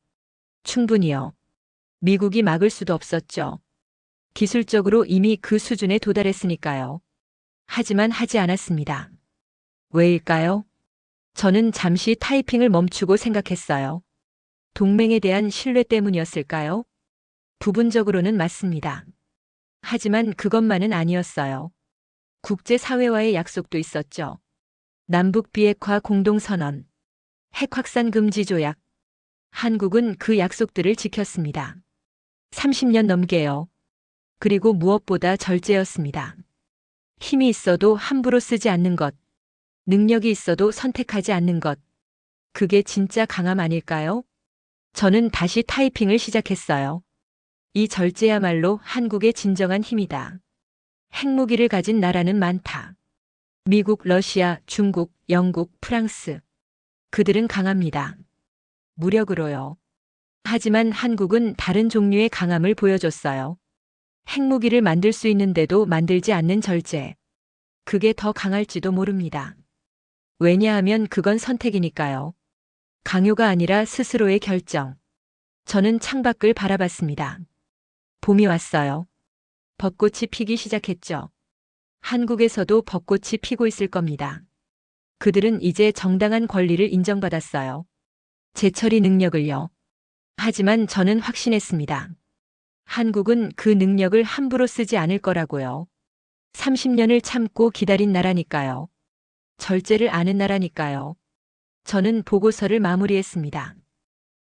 충분히요. 미국이 막을 수도 없었죠. 기술적으로 이미 그 수준에 도달했으니까요. 하지만 하지 않았습니다. 왜일까요? 저는 잠시 타이핑을 멈추고 생각했어요. 동맹에 대한 신뢰 때문이었을까요? 부분적으로는 맞습니다. 하지만 그것만은 아니었어요. 국제사회와의 약속도 있었죠. 남북 비핵화 공동선언, 핵 확산 금지 조약. 한국은 그 약속들을 지켰습니다. 30년 넘게요. 그리고 무엇보다 절제였습니다. 힘이 있어도 함부로 쓰지 않는 것. 능력이 있어도 선택하지 않는 것. 그게 진짜 강함 아닐까요? 저는 다시 타이핑을 시작했어요. 이 절제야말로 한국의 진정한 힘이다. 핵무기를 가진 나라는 많다. 미국, 러시아, 중국, 영국, 프랑스. 그들은 강합니다. 무력으로요. 하지만 한국은 다른 종류의 강함을 보여줬어요. 핵무기를 만들 수 있는데도 만들지 않는 절제. 그게 더 강할지도 모릅니다. 왜냐하면 그건 선택이니까요. 강요가 아니라 스스로의 결정. 저는 창밖을 바라봤습니다. 봄이 왔어요. 벚꽃이 피기 시작했죠. 한국에서도 벚꽃이 피고 있을 겁니다. 그들은 이제 정당한 권리를 인정받았어요. 제처리 능력을요. 하지만 저는 확신했습니다. 한국은 그 능력을 함부로 쓰지 않을 거라고요. 30년을 참고 기다린 나라니까요. 절제를 아는 나라니까요. 저는 보고서를 마무리했습니다.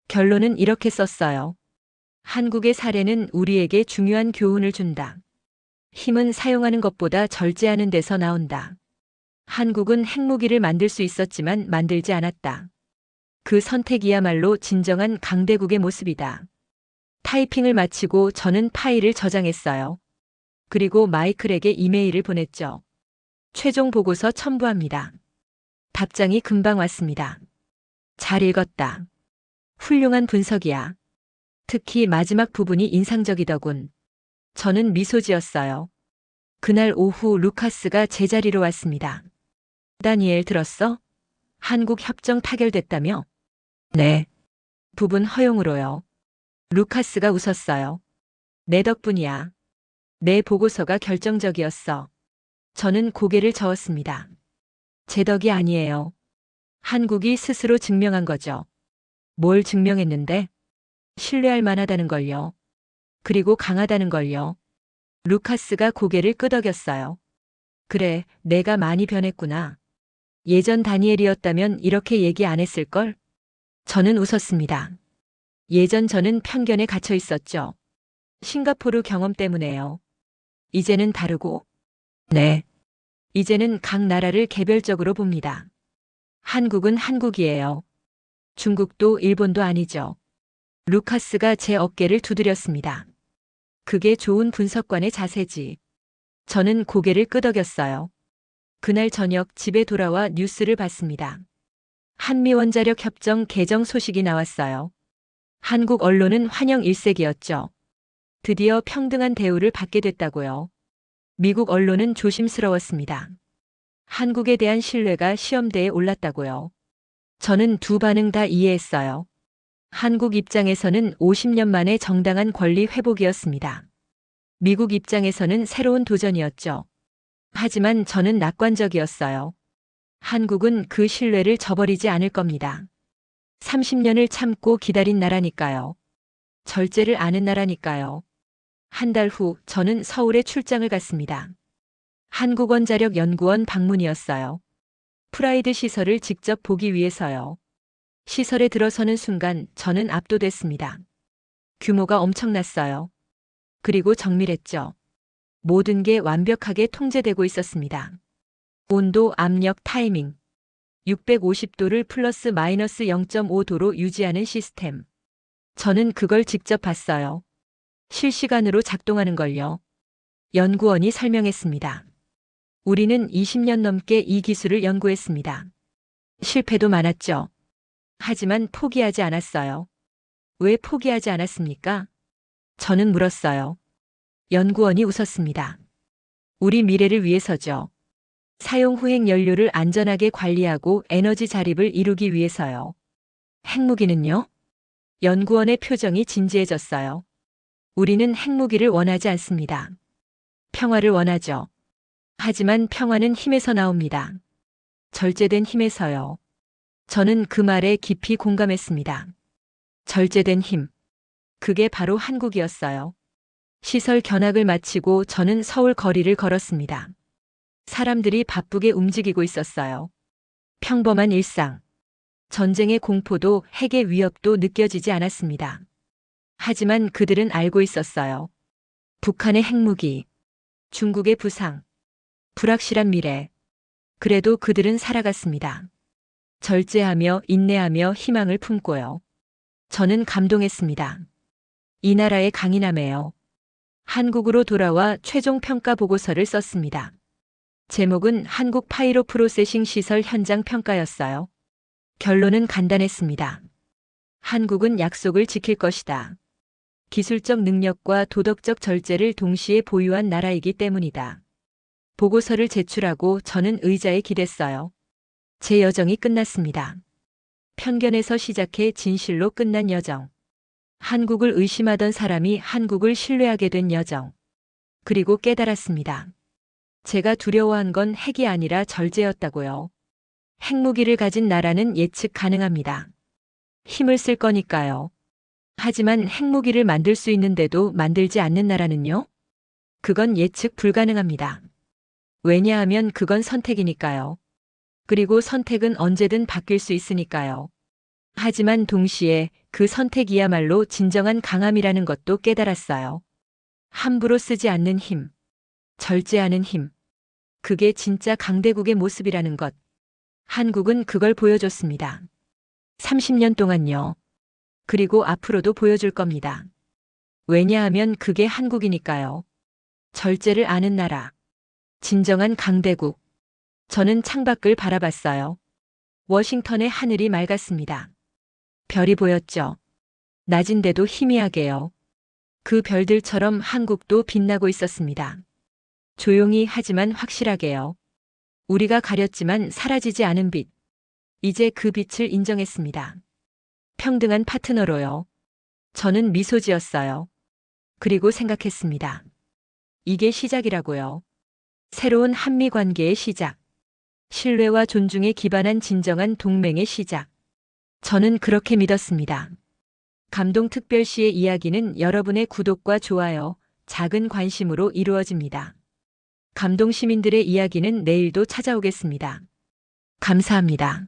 결론은 이렇게 썼어요. 한국의 사례는 우리에게 중요한 교훈을 준다. 힘은 사용하는 것보다 절제하는 데서 나온다. 한국은 핵무기를 만들 수 있었지만 만들지 않았다. 그 선택이야말로 진정한 강대국의 모습이다. 타이핑을 마치고 저는 파일을 저장했어요. 그리고 마이클에게 이메일을 보냈죠. 최종 보고서 첨부합니다. 답장이 금방 왔습니다. 잘 읽었다. 훌륭한 분석이야. 특히 마지막 부분이 인상적이더군. 저는 미소 지었어요. 그날 오후 루카스가 제자리로 왔습니다. 다니엘 들었어? 한국 협정 타결됐다며? 네. 부분 허용으로요. 루카스가 웃었어요. 내 덕분이야. 내 보고서가 결정적이었어. 저는 고개를 저었습니다. 제 덕이 아니에요. 한국이 스스로 증명한 거죠. 뭘 증명했는데? 신뢰할 만하다는 걸요. 그리고 강하다는 걸요. 루카스가 고개를 끄덕였어요. 그래, 내가 많이 변했구나. 예전 다니엘이었다면 이렇게 얘기 안 했을걸? 저는 웃었습니다. 예전 저는 편견에 갇혀 있었죠. 싱가포르 경험 때문에요. 이제는 다르고. 네. 이제는 각 나라를 개별적으로 봅니다. 한국은 한국이에요. 중국도 일본도 아니죠. 루카스가 제 어깨를 두드렸습니다. 그게 좋은 분석관의 자세지. 저는 고개를 끄덕였어요. 그날 저녁 집에 돌아와 뉴스를 봤습니다. 한미원자력 협정 개정 소식이 나왔어요. 한국 언론은 환영 일색이었죠. 드디어 평등한 대우를 받게 됐다고요. 미국 언론은 조심스러웠습니다. 한국에 대한 신뢰가 시험대에 올랐다고요. 저는 두 반응 다 이해했어요. 한국 입장에서는 50년 만에 정당한 권리 회복이었습니다. 미국 입장에서는 새로운 도전이었죠. 하지만 저는 낙관적이었어요. 한국은 그 신뢰를 저버리지 않을 겁니다. 30년을 참고 기다린 나라니까요. 절제를 아는 나라니까요. 한 달 후 저는 서울에 출장을 갔습니다. 한국원자력연구원 방문이었어요. 프라이드 시설을 직접 보기 위해서요. 시설에 들어서는 순간 저는 압도됐습니다. 규모가 엄청났어요. 그리고 정밀했죠. 모든 게 완벽하게 통제되고 있었습니다. 온도, 압력, 타이밍. 650도를 플러스 마이너스 0.5도로 유지하는 시스템. 저는 그걸 직접 봤어요. 실시간으로 작동하는 걸요. 연구원이 설명했습니다. 우리는 20년 넘게 이 기술을 연구했습니다. 실패도 많았죠. 하지만 포기하지 않았어요. 왜 포기하지 않았습니까? 저는 물었어요. 연구원이 웃었습니다. 우리 미래를 위해서죠. 사용 후행 연료를 안전하게 관리하고 에너지 자립을 이루기 위해서요. 핵무기는요? 연구원의 표정이 진지해졌어요. 우리는 핵무기를 원하지 않습니다. 평화를 원하죠. 하지만 평화는 힘에서 나옵니다. 절제된 힘에서요. 저는 그 말에 깊이 공감했습니다. 절제된 힘. 그게 바로 한국이었어요. 시설 견학을 마치고 저는 서울 거리를 걸었습니다. 사람들이 바쁘게 움직이고 있었어요. 평범한 일상. 전쟁의 공포도 핵의 위협도 느껴지지 않았습니다. 하지만 그들은 알고 있었어요. 북한의 핵무기, 중국의 부상, 불확실한 미래. 그래도 그들은 살아갔습니다. 절제하며 인내하며 희망을 품고요. 저는 감동했습니다. 이 나라의 강인함에요. 한국으로 돌아와 최종 평가 보고서를 썼습니다. 제목은 한국 파이로 프로세싱 시설 현장 평가였어요. 결론은 간단했습니다. 한국은 약속을 지킬 것이다. 기술적 능력과 도덕적 절제를 동시에 보유한 나라이기 때문이다. 보고서를 제출하고 저는 의자에 기댔어요. 제 여정이 끝났습니다. 편견에서 시작해 진실로 끝난 여정. 한국을 의심하던 사람이 한국을 신뢰하게 된 여정. 그리고 깨달았습니다. 제가 두려워한 건 핵이 아니라 절제였다고요. 핵무기를 가진 나라는 예측 가능합니다. 힘을 쓸 거니까요. 하지만 핵무기를 만들 수 있는데도 만들지 않는 나라는요? 그건 예측 불가능합니다. 왜냐하면 그건 선택이니까요. 그리고 선택은 언제든 바뀔 수 있으니까요. 하지만 동시에 그 선택이야말로 진정한 강함이라는 것도 깨달았어요. 함부로 쓰지 않는 힘, 절제하는 힘. 그게 진짜 강대국의 모습이라는 것. 한국은 그걸 보여줬습니다. 30년 동안요. 그리고 앞으로도 보여줄 겁니다. 왜냐하면 그게 한국이니까요. 절제를 아는 나라. 진정한 강대국. 저는 창밖을 바라봤어요. 워싱턴의 하늘이 맑았습니다. 별이 보였죠. 낮인데도 희미하게요. 그 별들처럼 한국도 빛나고 있었습니다. 조용히 하지만 확실하게요. 우리가 가렸지만 사라지지 않은 빛. 이제 그 빛을 인정했습니다. 평등한 파트너로요. 저는 미소 지었어요. 그리고 생각했습니다. 이게 시작이라고요. 새로운 한미 관계의 시작. 신뢰와 존중에 기반한 진정한 동맹의 시작. 저는 그렇게 믿었습니다. 감동특별시의 이야기는 여러분의 구독과 좋아요, 작은 관심으로 이루어집니다. 감동시민들의 이야기는 내일도 찾아오겠습니다. 감사합니다.